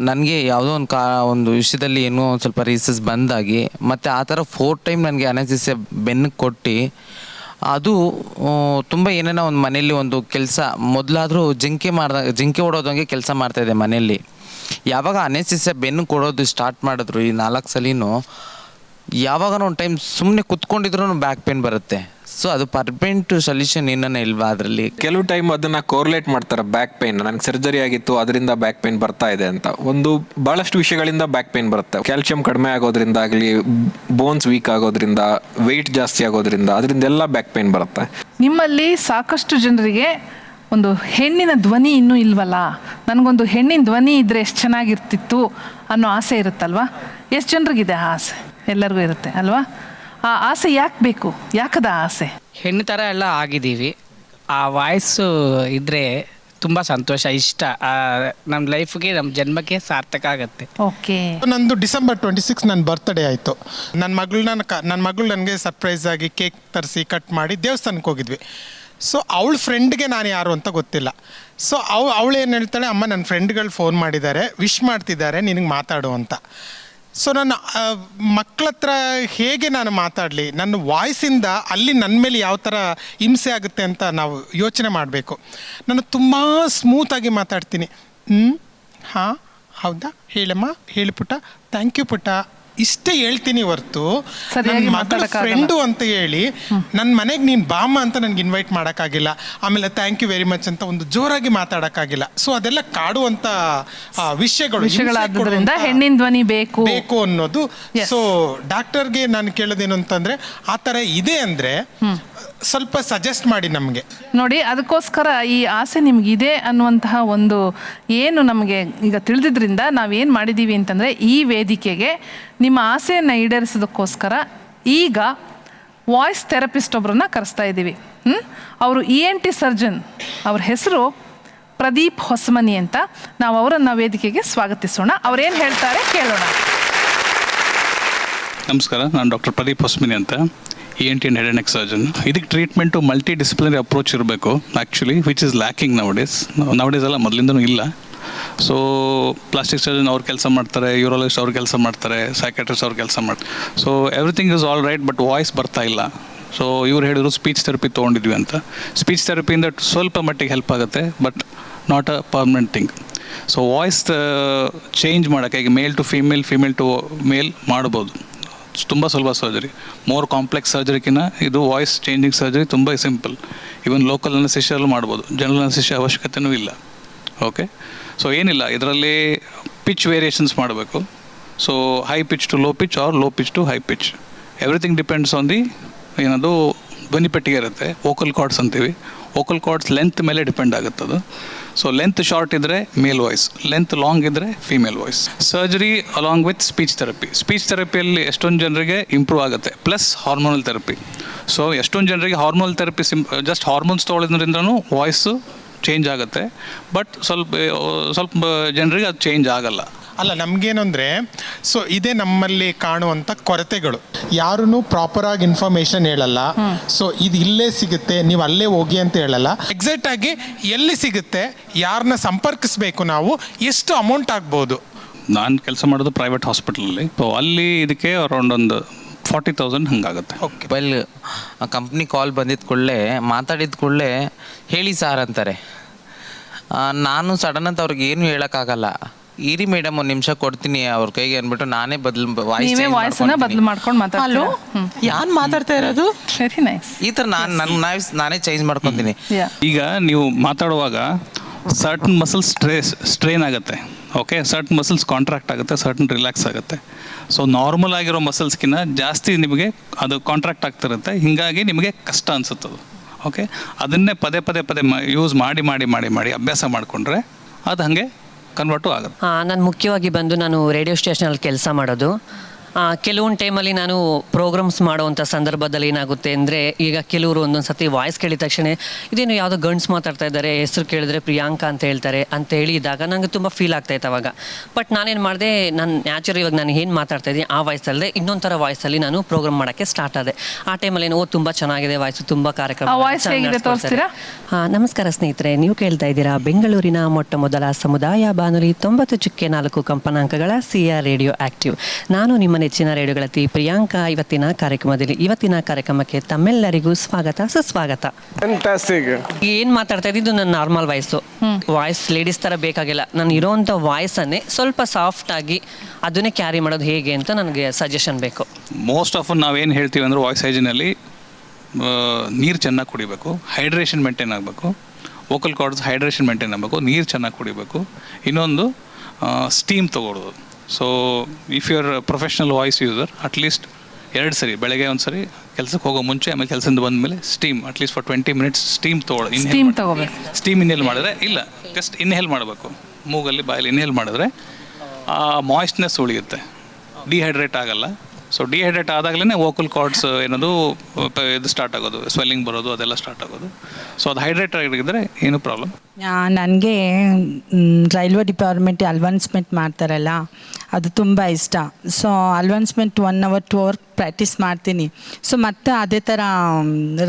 ನನಗೆ ಯಾವುದೋ ಒಂದು ವಿಷಯದಲ್ಲಿ ಏನೋ ಒಂದು ಸ್ವಲ್ಪ ರೀಸಸ್ ಬಂದಾಗಿ ಮತ್ತು ಆ ಥರ 4 ಟೈಮ್ ನನಗೆ ಅನೆಸಿಸ ಬೆನ್ನಿಗೆ ಕೊಟ್ಟು ಅದು ತುಂಬ ಏನೇನೋ ಒಂದು ಮನೆಯಲ್ಲಿ ಒಂದು ಕೆಲಸ ಮೊದಲಾದರೂ ಜಿಂಕೆ ಓಡೋದಂಗೆ ಕೆಲಸ ಮಾಡ್ತಾಯಿದ್ದೆ ಮನೆಯಲ್ಲಿ. ಯಾವಾಗ ಅನೆಸಿಸ ಬೆನ್ನು ಕೊಡೋದು ಸ್ಟಾರ್ಟ್ ಮಾಡಿದ್ರು ಈ 4 ಸಲಿನೂ ಯಾವಾಗ ಒಂದು ಟೈಮ್ ಸುಮ್ಮನೆ ಕುತ್ಕೊಂಡಿದ್ರು ಬ್ಯಾಕ್ ಪೇನ್ ಬರುತ್ತೆ. ಸೊ ಅದು ಪರ್ಮನೆಂಟ್ ಸೊಲ್ಯೂಷನ್ ಏನನ್ನ ಇಲ್ವಾ ಅದರಲ್ಲಿ? ಕೆಲವು ಟೈಮ್ ಅದನ್ನ ಕೋರ್ಲೇಟ್ ಮಾಡ್ತಾರೆ. ಬ್ಯಾಕ್ ಪೇನ್ ನನಗೆ ಸರ್ಜರಿ ಆಗಿತ್ತು ಅದರಿಂದ ಬ್ಯಾಕ್ ಪೇನ್ ಬರ್ತಾ ಇದೆ ಅಂತ. ಬಹಳಷ್ಟು ವಿಷಯಗಳಿಂದ ಬ್ಯಾಕ್ ಪೇನ್ ಬರುತ್ತೆ. ಕ್ಯಾಲ್ಸಿಯಂ ಕಡಿಮೆ ಆಗೋದ್ರಿಂದ ಆಗಲಿ, ಬೋನ್ಸ್ ವೀಕ್ ಆಗೋದ್ರಿಂದ, ವೆಯ್ಟ್ ಜಾಸ್ತಿ ಆಗೋದ್ರಿಂದ, ಅದರಿಂದ ಎಲ್ಲ ಬ್ಯಾಕ್ ಪೇನ್ ಬರುತ್ತೆ. ನಿಮ್ಮಲ್ಲಿ ಸಾಕಷ್ಟು ಜನರಿಗೆ ಒಂದು ಹೆಣ್ಣಿನ ಧ್ವನಿ ಇನ್ನೂ ಇಲ್ವಲ್ಲ, ನನಗೊಂದು ಹೆಣ್ಣಿನ ಧ್ವನಿ ಇದ್ದರೆ ಎಷ್ಟು ಚೆನ್ನಾಗಿರ್ತಿತ್ತು ಅನ್ನೋ ಆಸೆ ಇರುತ್ತಲ್ವ? ಎಷ್ಟು ಜನರಿಗಿದೆ ಆ ಆಸೆ? ಎಲ್ಲರಿಗೂ ಇರುತ್ತೆ ಅಲ್ವಾ? ಆ ಆಸೆ ಯಾಕೆ ಬೇಕು? ಯಾಕದ ಆಸೆ? ಹೆಣ್ಣು ಥರ ಎಲ್ಲ ಆಗಿದ್ದೀವಿ. ಆ ವಾಯ್ಸು ಇದ್ದರೆ ತುಂಬ ಸಂತೋಷ, ಇಷ್ಟ. ನಮ್ಮ ಲೈಫ್ಗೆ, ನಮ್ಮ ಜನ್ಮಕ್ಕೆ ಸಾರ್ಥಕ ಆಗುತ್ತೆ. ಓಕೆ. ನಂದು December 26 ನನ್ನ ಬರ್ತ್ಡೇ ಆಯಿತು. ನನ್ನ ಮಗಳು ನನಗೆ ಸರ್ಪ್ರೈಸ್ ಆಗಿ ಕೇಕ್ ತರಿಸಿ ಕಟ್ ಮಾಡಿ ದೇವಸ್ಥಾನಕ್ಕೆ ಹೋಗಿದ್ವಿ. ಸೊ ಅವಳ ಫ್ರೆಂಡ್ಗೆ ನಾನು ಯಾರು ಅಂತ ಗೊತ್ತಿಲ್ಲ. ಸೊ ಅವಳು ಏನು ಹೇಳ್ತಾಳೆ, ಅಮ್ಮ ನನ್ನ ಫ್ರೆಂಡ್ಗಳು ಫೋನ್ ಮಾಡಿದ್ದಾರೆ, ವಿಶ್ ಮಾಡ್ತಿದ್ದಾರೆ, ನಿನಗೆ ಮಾತಾಡು ಅಂತ. ಸೊ ನನ್ನ ಮಕ್ಕಳ ಹತ್ರ ಹೇಗೆ ನಾನು ಮಾತಾಡಲಿ? ನನ್ನ ವಾಯ್ಸಿಂದ ಅಲ್ಲಿ ನನ್ನ ಮೇಲೆ ಯಾವ ಥರ ಹಿಂಸೆ ಆಗುತ್ತೆ ಅಂತ ನಾವು ಯೋಚನೆ ಮಾಡಬೇಕು. ನಾನು ತುಂಬ ಸ್ಮೂತಾಗಿ ಮಾತಾಡ್ತೀನಿ. ಹಾಂ ಹೌದಾ, ಹೇಳಮ್ಮ, ಹೇಳಿ ಪುಟ್ಟ, ಥ್ಯಾಂಕ್ ಯು ಪುಟ್ಟ, ಇಷ್ಟೇ ಹೇಳ್ತೀನಿ ಹೊರ್ತು ನನ್ನ ಮಗಳ ಫ್ರೆಂಡು ಅಂತ ಹೇಳಿ ನನ್ನ ಮನೆಗೆ ನೀನು ಬಾಮ್ಮ ಅಂತ ನನಗೆ ಇನ್ವೈಟ್ ಮಾಡೋಕ್ಕಾಗಿಲ್ಲ. ಆಮೇಲೆ ಥ್ಯಾಂಕ್ ಯು ವೆರಿ ಮಚ್ ಅಂತ ಒಂದು ಜೋರಾಗಿ ಮಾತಾಡೋಕ್ಕಾಗಿಲ್ಲ. ಸೊ ಅದೆಲ್ಲ ಕಾಡುವಂಥ ವಿಷಯಗಳಾದ್ದರಿಂದ ಹೆಣ್ಣಿನ ಧ್ವನಿ ಬೇಕು ಅನ್ನೋದು. ಸೊ ಡಾಕ್ಟರ್ಗೆ ನಾನು ಕೇಳೋದೇನು ಅಂತಂದರೆ, ಆ ಥರ ಇದೆ ಅಂದರೆ ಸ್ವಲ್ಪ ಸಜೆಸ್ಟ್ ಮಾಡಿ ನಮಗೆ. ನೋಡಿ, ಅದಕ್ಕೋಸ್ಕರ ಈ ಆಸೆ ನಿಮಗಿದೆ ಅನ್ನುವಂತಹ ಒಂದು ಏನು ನಮಗೆ ಈಗ ತಿಳಿದಿದ್ರಿಂದ ನಾವೇನು ಮಾಡಿದ್ದೀವಿ ಅಂತಂದರೆ, ಈ ವೇದಿಕೆಗೆ ನಿಮ್ಮ ಆಸೆಯನ್ನು ಈಡೇರಿಸೋದಕ್ಕೋಸ್ಕರ ಈಗ ವಾಯ್ಸ್ ಥೆರಪಿಸ್ಟ್ ಒಬ್ಬರನ್ನ ಕರೆಸ್ತಾ ಇದ್ದೀವಿ. ಅವರು ENT ಸರ್ಜನ್, ಅವ್ರ ಹೆಸರು ಪ್ರದೀಪ್ ಹೊಸಮನಿ ಅಂತ. ನಾವು ಅವರನ್ನು ವೇದಿಕೆಗೆ ಸ್ವಾಗತಿಸೋಣ. ಅವ್ರೇನು ಹೇಳ್ತಾರೆ ಕೇಳೋಣ. ನಮಸ್ಕಾರ, ನಾನು ಡಾಕ್ಟರ್ ಪ್ರದೀಪ್ ಹೊಸಮನಿ ಅಂತ, ENT and head and neck surgeon. ಇದಕ್ಕೆ ಟ್ರೀಟ್ಮೆಂಟು ಮಲ್ಟಿ ಡಿಸಿಪ್ಲಿನರಿ ಅಪ್ರೋಚ್ ಇರಬೇಕು actually, which is lacking nowadays ಎಲ್ಲ ಮೊದಲಿಂದನೂ ಇಲ್ಲ. ಸೊ ಪ್ಲಾಸ್ಟಿಕ್ ಸರ್ಜನ್ ಅವ್ರು ಕೆಲಸ ಮಾಡ್ತಾರೆ, ಯೂರಾಲಜಿಸ್ಟ್ ಅವ್ರು ಕೆಲಸ ಮಾಡ್ತಾರೆ, ಸೈಕಾಟ್ರಿಸ್ಟ್ ಅವ್ರು ಕೆಲಸ ಮಾಡ್ತಾರೆ. So everything is all right, but voice ಬರ್ತಾ ಇಲ್ಲ. ಸೊ ಇವ್ರು ಹೇಳಿದ್ರು ಸ್ಪೀಚ್ ಥೆರಪಿ ತೊಗೊಂಡಿದ್ವಿ ಅಂತ. ಸ್ಪೀಚ್ ಥೆರಪಿಯಿಂದ ಸ್ವಲ್ಪ ಮಟ್ಟಿಗೆ ಹೆಲ್ಪ್ ಆಗುತ್ತೆ, but not a permanent thing. So voice change ಮಾಡೋಕ್ಕೆ ಈಗ male to female, female to male ಮಾಡ್ಬೋದು. ತುಂಬ ಸುಲಭ ಸರ್ಜರಿ, ಮೋರ್ ಕಾಂಪ್ಲೆಕ್ಸ್ ಸರ್ಜರಿಕಿನ್ನ ಇದು ವಾಯ್ಸ್ ಚೇಂಜಿಂಗ್ ಸರ್ಜರಿ ತುಂಬ ಸಿಂಪಲ್. ಈವನ್ ಲೋಕಲ್ ಅನಸ್ಥಿಷಿಯಲ್ಲೂ ಮಾಡ್ಬೋದು, ಜನರಲ್ ಅನಸ್ಥಿಷಿಯಾ ಅವಶ್ಯಕತೆಯೂ ಇಲ್ಲ. ಓಕೆ. ಸೊ ಏನಿಲ್ಲ, ಇದರಲ್ಲಿ ಪಿಚ್ ವೇರಿಯೇಷನ್ಸ್ ಮಾಡಬೇಕು. So high pitch to low pitch or low pitch to high pitch, everything depends on the ಏನದು ಧ್ವನಿ ಪೆಟ್ಟಿಗೆ ಇರುತ್ತೆ, ವೋಕಲ್ ಕಾರ್ಡ್ಸ್ ಅಂತೀವಿ. ವೋಕಲ್ ಕಾರ್ಡ್ಸ್ ಲೆಂತ್ ಮೇಲೆ ಡಿಪೆಂಡ್ ಆಗುತ್ತದು. ಸೊ ಲೆಂತ್ ಶಾರ್ಟ್ ಇದ್ದರೆ ಮೇಲ್ ವಾಯ್ಸ್, ಲೆಂತ್ ಲಾಂಗ್ ಇದ್ದರೆ female voice. Surgery along with speech therapy. Speech ಥೆರಪಿಯಲ್ಲಿ ಎಷ್ಟೊಂದು ಜನರಿಗೆ ಇಂಪ್ರೂವ್ ಆಗುತ್ತೆ, ಪ್ಲಸ್ ಹಾರ್ಮೋನಲ್ ಥೆರಪಿ. ಸೊ ಎಷ್ಟೊಂದು ಜನರಿಗೆ ಹಾರ್ಮೋನಲ್ ಥೆರಪಿ ಜಸ್ಟ್ ಹಾರ್ಮೋನ್ಸ್ ತೊಗೊಳೋದ್ರಿಂದನೂ ವಾಯ್ಸು ಚೇಂಜ್ ಆಗುತ್ತೆ, ಬಟ್ ಸ್ವಲ್ಪ ಜನರಿಗೆ ಅದು ಚೇಂಜ್ ಆಗಲ್ಲ. ಅಲ್ಲ, ನಮಗೇನಂದರೆ, ಸೊ ಇದೇ ನಮ್ಮಲ್ಲಿ ಕಾಣುವಂಥ ಕೊರತೆಗಳು. ಯಾರೂ ಪ್ರಾಪರಾಗಿ ಇನ್ಫಾರ್ಮೇಷನ್ ಹೇಳಲ್ಲ. ಸೊ ಇದು ಇಲ್ಲೇ ಸಿಗುತ್ತೆ, ನೀವು ಅಲ್ಲೇ ಹೋಗಿ ಅಂತ ಹೇಳಲ್ಲ. ಎಕ್ಸಾಕ್ಟಾಗಿ ಎಲ್ಲಿ ಸಿಗುತ್ತೆ, ಯಾರನ್ನ ಸಂಪರ್ಕಿಸಬೇಕು, ನಾವು ಎಷ್ಟು ಅಮೌಂಟ್ ಆಗ್ಬೋದು. ನಾನು ಕೆಲಸ ಮಾಡೋದು ಪ್ರೈವೇಟ್ ಹಾಸ್ಪಿಟಲಲ್ಲಿ. ಸೊ ಅಲ್ಲಿ ಇದಕ್ಕೆ ಅರೌಂಡ್ ಒಂದು 40,000 ಹಂಗಾಗುತ್ತೆ. ಮೊಬೈಲ್ ಕಂಪ್ನಿ ಕಾಲ್ ಬಂದಿದ್ದ ಕೂಡಲೇ, ಮಾತಾಡಿದ ಕೂಡಲೇ ಹೇಳಿ ಸಾರ್ ಅಂತಾರೆ. ನಾನು ಸಡನ್ ಅಂತ ಅವ್ರಿಗೆ ಏನು ಹೇಳೋಕ್ಕಾಗಲ್ಲ. ಇರಿ ಮೇಡಮ್, ಒಂದು ನಿಮಿಷ ಕೊಡ್ತೀನಿ ಅವ್ರ ಕೈಗೆ ಅಂದ್ಬಿಟ್ಟು ನಾನೇ ವಾಯ್ಸನ್ನ ಬದಲು ಮಾಡ್ಕೊಂಡು ಮಾತಾಡ್ತೀನಿ. ಯಾರು ಮಾತಾಡ್ತಾ ಇರೋದು? Very nice. ಈ ಥರ ನಾನೇ ಚೇಂಜ್ ಮಾಡ್ಕೊತೀನಿ. ಈಗ ನೀವು ಮಾತಾಡುವಾಗ ಸರ್ಟನ್ ಮಸಲ್ಸ್ ಸ್ಟ್ರೇನ್ ಆಗುತ್ತೆ. ಓಕೆ, ಸರ್ಟನ್ ಮಸಲ್ಸ್ ಕಾಂಟ್ರಾಕ್ಟ್ ಆಗುತ್ತೆ, ಸರ್ಟನ್ ರಿಲ್ಯಾಕ್ಸ್ ಆಗುತ್ತೆ. ಸೊ ನಾರ್ಮಲ್ ಆಗಿರೋ ಮಸಲ್ಸ್ಗಿನ್ನ ಜಾಸ್ತಿ ನಿಮಗೆ ಅದು ಕಾಂಟ್ರಾಕ್ಟ್ ಆಗ್ತಿರುತ್ತೆ, ಹೀಗಾಗಿ ನಿಮಗೆ ಕಷ್ಟ ಅನಿಸುತ್ತದು. ಓಕೆ, ಅದನ್ನೇ ಪದೇ ಪದೇ ಪದೇ ಯೂಸ್ ಮಾಡಿ ಮಾಡಿ ಮಾಡಿ ಮಾಡಿ ಅಭ್ಯಾಸ ಮಾಡಿಕೊಂಡ್ರೆ ಅದು ಹಾಗೆ ಕನ್ವರ್ಟು ಆಗುತ್ತೆ. ನಾನು ಮುಖ್ಯವಾಗಿ ಬಂದು ನಾನು ರೇಡಿಯೋ ಸ್ಟೇಷನಲ್ಲಿ ಕೆಲಸ ಮಾಡೋದು. ಕೆಲವೊಂದು ಟೈಮಲ್ಲಿ ನಾನು ಪ್ರೋಗ್ರಾಮ್ಸ್ ಮಾಡುವಂಥ ಸಂದರ್ಭದಲ್ಲಿ ಏನಾಗುತ್ತೆ ಅಂದರೆ, ಈಗ ಕೆಲವರು ಒಂದೊಂದು ಸತಿ ವಾಯ್ಸ್ ಕೇಳಿದ ತಕ್ಷಣ ಇದೇನು ಯಾವುದೋ ಗಂಡ್ಸ್ ಮಾತಾಡ್ತಾ ಇದ್ದಾರೆ, ಹೆಸರು ಕೇಳಿದ್ರೆ ಪ್ರಿಯಾಂಕಾ ಅಂತ ಹೇಳ್ತಾರೆ ಅಂತ ಹೇಳಿದಾಗ ನನಗೆ ತುಂಬ ಫೀಲ್ ಆಗ್ತಾಯಿತ್ತು ಅವಾಗ. ಬಟ್ ನಾನೇನು ಮಾಡಿದೆ, ನಾನು ನ್ಯಾಚುರಲ್ ಇವಾಗ ನಾನು ಏನು ಮಾತಾಡ್ತಾ ಇದ್ದೀನಿ ಆ ವಾಯ್ಸಲ್ಲದೆ ಇನ್ನೊಂಥರ ವಾಯ್ಸಲ್ಲಿ ನಾನು ಪ್ರೋಗ್ರಾಮ್ ಮಾಡೋಕ್ಕೆ ಸ್ಟಾರ್ಟ್ ಆದೆ. ಆ ಟೈಮಲ್ಲಿ ಏನು ತುಂಬ ಚೆನ್ನಾಗಿದೆ ವಾಯ್ಸು, ತುಂಬ ಕಾರ್ಯಕ್ರಮ. ನಮಸ್ಕಾರ ಸ್ನೇಹಿತರೆ, ನೀವು ಕೇಳ್ತಾ ಇದ್ದೀರಾ ಬೆಂಗಳೂರಿನ ಮೊಟ್ಟ ಮೊದಲ ಸಮುದಾಯ ಬಾನುಲಿ 90.4 ಕಂಪನಾಂಕಗಳ CR ರೇಡಿಯೋ ಆಕ್ಟಿವ್. ನಾನು ನಿಮ್ಮ ನೆಚ್ಚಿನ ರೇಡಿಯೋಗಳತಿ ಪ್ರಿಯಾಂಕಾ. ಇವತ್ತಿನ ಕಾರ್ಯಕ್ರಮಕ್ಕೆ ತಮ್ಮೆಲ್ಲರಿಗೂ ಸ್ವಾಗತ, ಸುಸ್ವಾಗತ. ಏನ್ ಮಾತಾಡ್ತಾ ಇದ್ದಿದ್ದು ನನ್ನ ನಾರ್ಮಲ್ ವಾಯ್ಸ್ ಲೇಡೀಸ್ ತರ ಬೇಕಾಗಿಲ್ಲ. ನಾನು ಇರೋಂಥ ವಾಯ್ಸನ್ನೇ ಸ್ವಲ್ಪ ಸಾಫ್ಟ್ ಆಗಿ ಅದನ್ನೇ ಕ್ಯಾರಿ ಮಾಡೋದು ಹೇಗೆ ಅಂತ ನನಗೆ ಸಜೆಷನ್ ಬೇಕು. ಮೋಸ್ಟ್ ಆಫ್ ನಾವೇನು ಹೇಳ್ತೀವಿ ಅಂದರೆ ವಾಯ್ಸ್ ಹೈಜಿನಲ್ಲಿ ನೀರು ಚೆನ್ನಾಗಿ ಕುಡಿಬೇಕು, ಹೈಡ್ರೇಷನ್ ಮೇಂಟೈನ್ ಆಗಬೇಕು, ವೋಕಲ್ ಕಾರ್ಡ್ಸ್ ಹೈಡ್ರೇಷನ್ ಮೇಂಟೈನ್ ಆಗಬೇಕು, ನೀರು ಚೆನ್ನಾಗಿ ಕುಡಿಬೇಕು. ಇನ್ನೊಂದು ಸ್ಟೀಮ್ ತೊಗೊಳ್ಳೋದು. So if you are professional voice user, at least 2 ಸರಿ, ಬೆಳಗ್ಗೆ ಒಂದು ಸರಿ ಕೆಲಸಕ್ಕೆ ಹೋಗೋ ಮುಂಚೆ, ಆಮೇಲೆ ಕೆಲಸದಿಂದ ಬಂದಮೇಲೆ steam at least for 20 minutes steam ತಗೊಳ್ಳೋದು. ಸ್ಟೀಮ್ ಇನ್ಹೇಲ್ ಮಾಡಿದ್ರೆ ಇಲ್ಲ, ಜಸ್ಟ್ ಇನ್ಹೇಲ್ ಮಾಡಬೇಕು, ಮೂಗಲ್ಲಿ ಬಾಯಲ್ಲಿ ಇನ್ಹೇಲ್ ಮಾಡಿದ್ರೆ ಆ ಮಾಯ್ಸ್ಟ್ನೆಸ್ ಉಳಿಯುತ್ತೆ, ಡಿಹೈಡ್ರೇಟ್ ಆಗಲ್ಲ. ಸೊ ಡಿಹೈಡ್ರೇಟ್ ಆದಾಗಲೇ ವೋಕಲ್ ಕಾರ್ಡ್ಸ್ ಏನದು ಇದು ಸ್ಟಾರ್ಟ್ ಆಗೋದು, ಸ್ವೆಲ್ಲಿಂಗ್ ಬರೋದು, ಅದೆಲ್ಲ ಸ್ಟಾರ್ಟ್ ಆಗೋದು. ಸೊ ಅದು ಹೈಡ್ರೇಟ್ ಆಗಿದ್ರೆ ಏನು ಪ್ರಾಬ್ಲಮ್. ನನಗೆ ರೈಲ್ವೆ ಡಿಪಾರ್ಟ್ಮೆಂಟ್ ಅಲ್ವಾನ್ಸ್ಮೆಂಟ್ ಮಾಡ್ತಾರಲ್ಲ, ಅದು ತುಂಬ ಇಷ್ಟ. ಸೊ ಅಲ್ವಾನ್ಸ್ಮೆಂಟ್ 1 hour 2 hour ಪ್ರಾಕ್ಟೀಸ್ ಮಾಡ್ತೀನಿ. ಸೊ ಮತ್ತೆ ಅದೇ ಥರ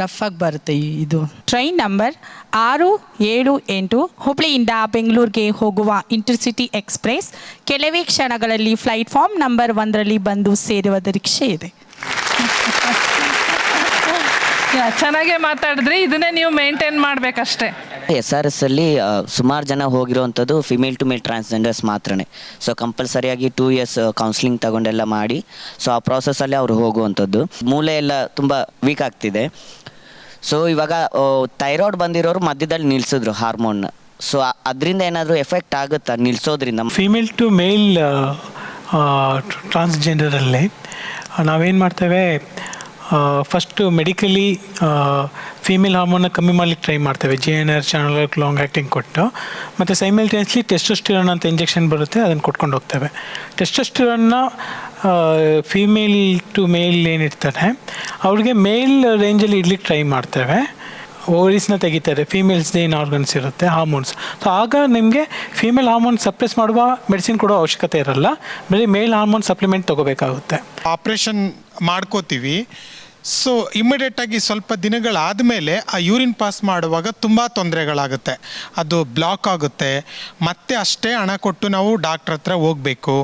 ರಫ್ ಆಗಿ ಬರುತ್ತೆ. ಇದು ಟ್ರೈನ್ ನಂಬರ್ 678 ಹುಬ್ಳಿಯಿಂದ ಬೆಂಗಳೂರಿಗೆ ಹೋಗುವ ಇಂಟರ್ಸಿಟಿ ಎಕ್ಸ್ಪ್ರೆಸ್ ಕೆಲವೇ ಕ್ಷಣಗಳಲ್ಲಿ ಪ್ಲಾಟ್ಫಾರ್ಮ್ ನಂಬರ್ 1ರಲ್ಲಿ ಬಂದು ಸೇರುವ ನಿರೀಕ್ಷೆ ಇದೆ. ಚೆನ್ನಾಗೇ ಮಾತಾಡಿದ್ರಿ. ಇದನ್ನೇ ನೀವು ಮೇಂಟೈನ್ ಮಾಡಬೇಕಷ್ಟೇ. SRS ಅಲ್ಲಿ ಸುಮಾರು ಜನ ಹೋಗಿರೋವಂಥದ್ದು ಫಿಮೇಲ್ ಟು ಮೇಲ್ ಟ್ರಾನ್ಸ್ಜೆಂಡರ್ಸ್ ಮಾತ್ರನೇ. ಸೊ ಕಂಪಲ್ಸರಿಯಾಗಿ 2 years ಕೌನ್ಸಿಲಿಂಗ್ ತಗೊಂಡೆಲ್ಲ ಮಾಡಿ, ಸೊ ಆ ಪ್ರಾಸೆಸ್ಸಲ್ಲಿ ಅವರು ಹೋಗುವಂಥದ್ದು. ಮೂಳೆ ಎಲ್ಲ ತುಂಬ ವೀಕ್ ಆಗ್ತಿದೆ. ಸೊ ಇವಾಗ ಥೈರಾಯ್ಡ್ ಬಂದಿರೋರು ಮಧ್ಯದಲ್ಲಿ ನಿಲ್ಲಿಸಿದ್ರು ಹಾರ್ಮೋನ್ನ. ಸೊ ಅದರಿಂದ ಏನಾದರೂ ಎಫೆಕ್ಟ್ ಆಗುತ್ತಾ ನಿಲ್ಲಿಸೋದ್ರಿಂದ? ಫಿಮೇಲ್ ಟು ಮೇಲ್ ಟ್ರಾನ್ಸ್ಜೆಂಡರಲ್ಲಿ ನಾವೇನು ಮಾಡ್ತೇವೆ, ಫಸ್ಟು ಮೆಡಿಕಲಿ ಫೀಮೇಲ್ ಹಾರ್ಮೋನ್ನ ಕಮ್ಮಿ ಮಾಡಲಿಕ್ಕೆ ಟ್ರೈ ಮಾಡ್ತೇವೆ, GnR ಚಾನಲ್ ಲಾಂಗ್ ಆ್ಯಕ್ಟಿಂಗ್ ಕೊಟ್ಟು. ಮತ್ತು ಸೈಮಲ್ಟೇನಿಯಸ್ಲಿ ಟೆಸ್ಟೋಸ್ಟಿರಾನ್ ಅಂತ ಇಂಜೆಕ್ಷನ್ ಬರುತ್ತೆ, ಅದನ್ನು ಕೊಟ್ಕೊಂಡು ಹೋಗ್ತೇವೆ. ಟೆಸ್ಟೋಸ್ಟಿರಾನ್ನ ಫೀಮೇಲ್ ಟು ಮೇಲ್ ಏನಿರ್ತಾರೆ ಅವ್ರಿಗೆ ಮೇಲ್ ರೇಂಜಲ್ಲಿ ಇಡ್ಲಿಕ್ಕೆ ಟ್ರೈ ಮಾಡ್ತೇವೆ. ಓವರೀಸ್ನ ತೆಗಿತಾರೆ, ಫೀಮೇಲ್ಸ್ದು ಏನು ಆರ್ಗನ್ಸ್ ಇರುತ್ತೆ, ಹಾರ್ಮೋನ್ಸ್. ಸೊ ಆಗ ನಿಮಗೆ ಫೀಮೇಲ್ ಹಾರ್ಮೋನ್ ಸಪ್ರೆಸ್ ಮಾಡುವ ಮೆಡಿಸಿನ್ ಕೊಡೋ ಅವಶ್ಯಕತೆ ಇರಲ್ಲ, ಬರೀ ಮೇಲ್ ಹಾರ್ಮೋನ್ ಸಪ್ಲಿಮೆಂಟ್ ತೊಗೋಬೇಕಾಗುತ್ತೆ. ಆಪ್ರೇಷನ್ ಮಾಡ್ಕೋತೀವಿ. ಸೊ ಇಮಿಡಿಯೇಟಾಗಿ ಸ್ವಲ್ಪ ದಿನಗಳಾದಮೇಲೆ ಆ ಯೂರಿನ್ ಪಾಸ್ ಮಾಡುವಾಗ ತುಂಬ ತೊಂದರೆಗಳಾಗುತ್ತೆ, ಅದು ಬ್ಲಾಕ್ ಆಗುತ್ತೆ. ಮತ್ತೆ ಅಷ್ಟೇ ಹಣ ಕೊಟ್ಟು ನಾವು ಡಾಕ್ಟ್ರ್ ಹತ್ರ ಹೋಗಬೇಕು.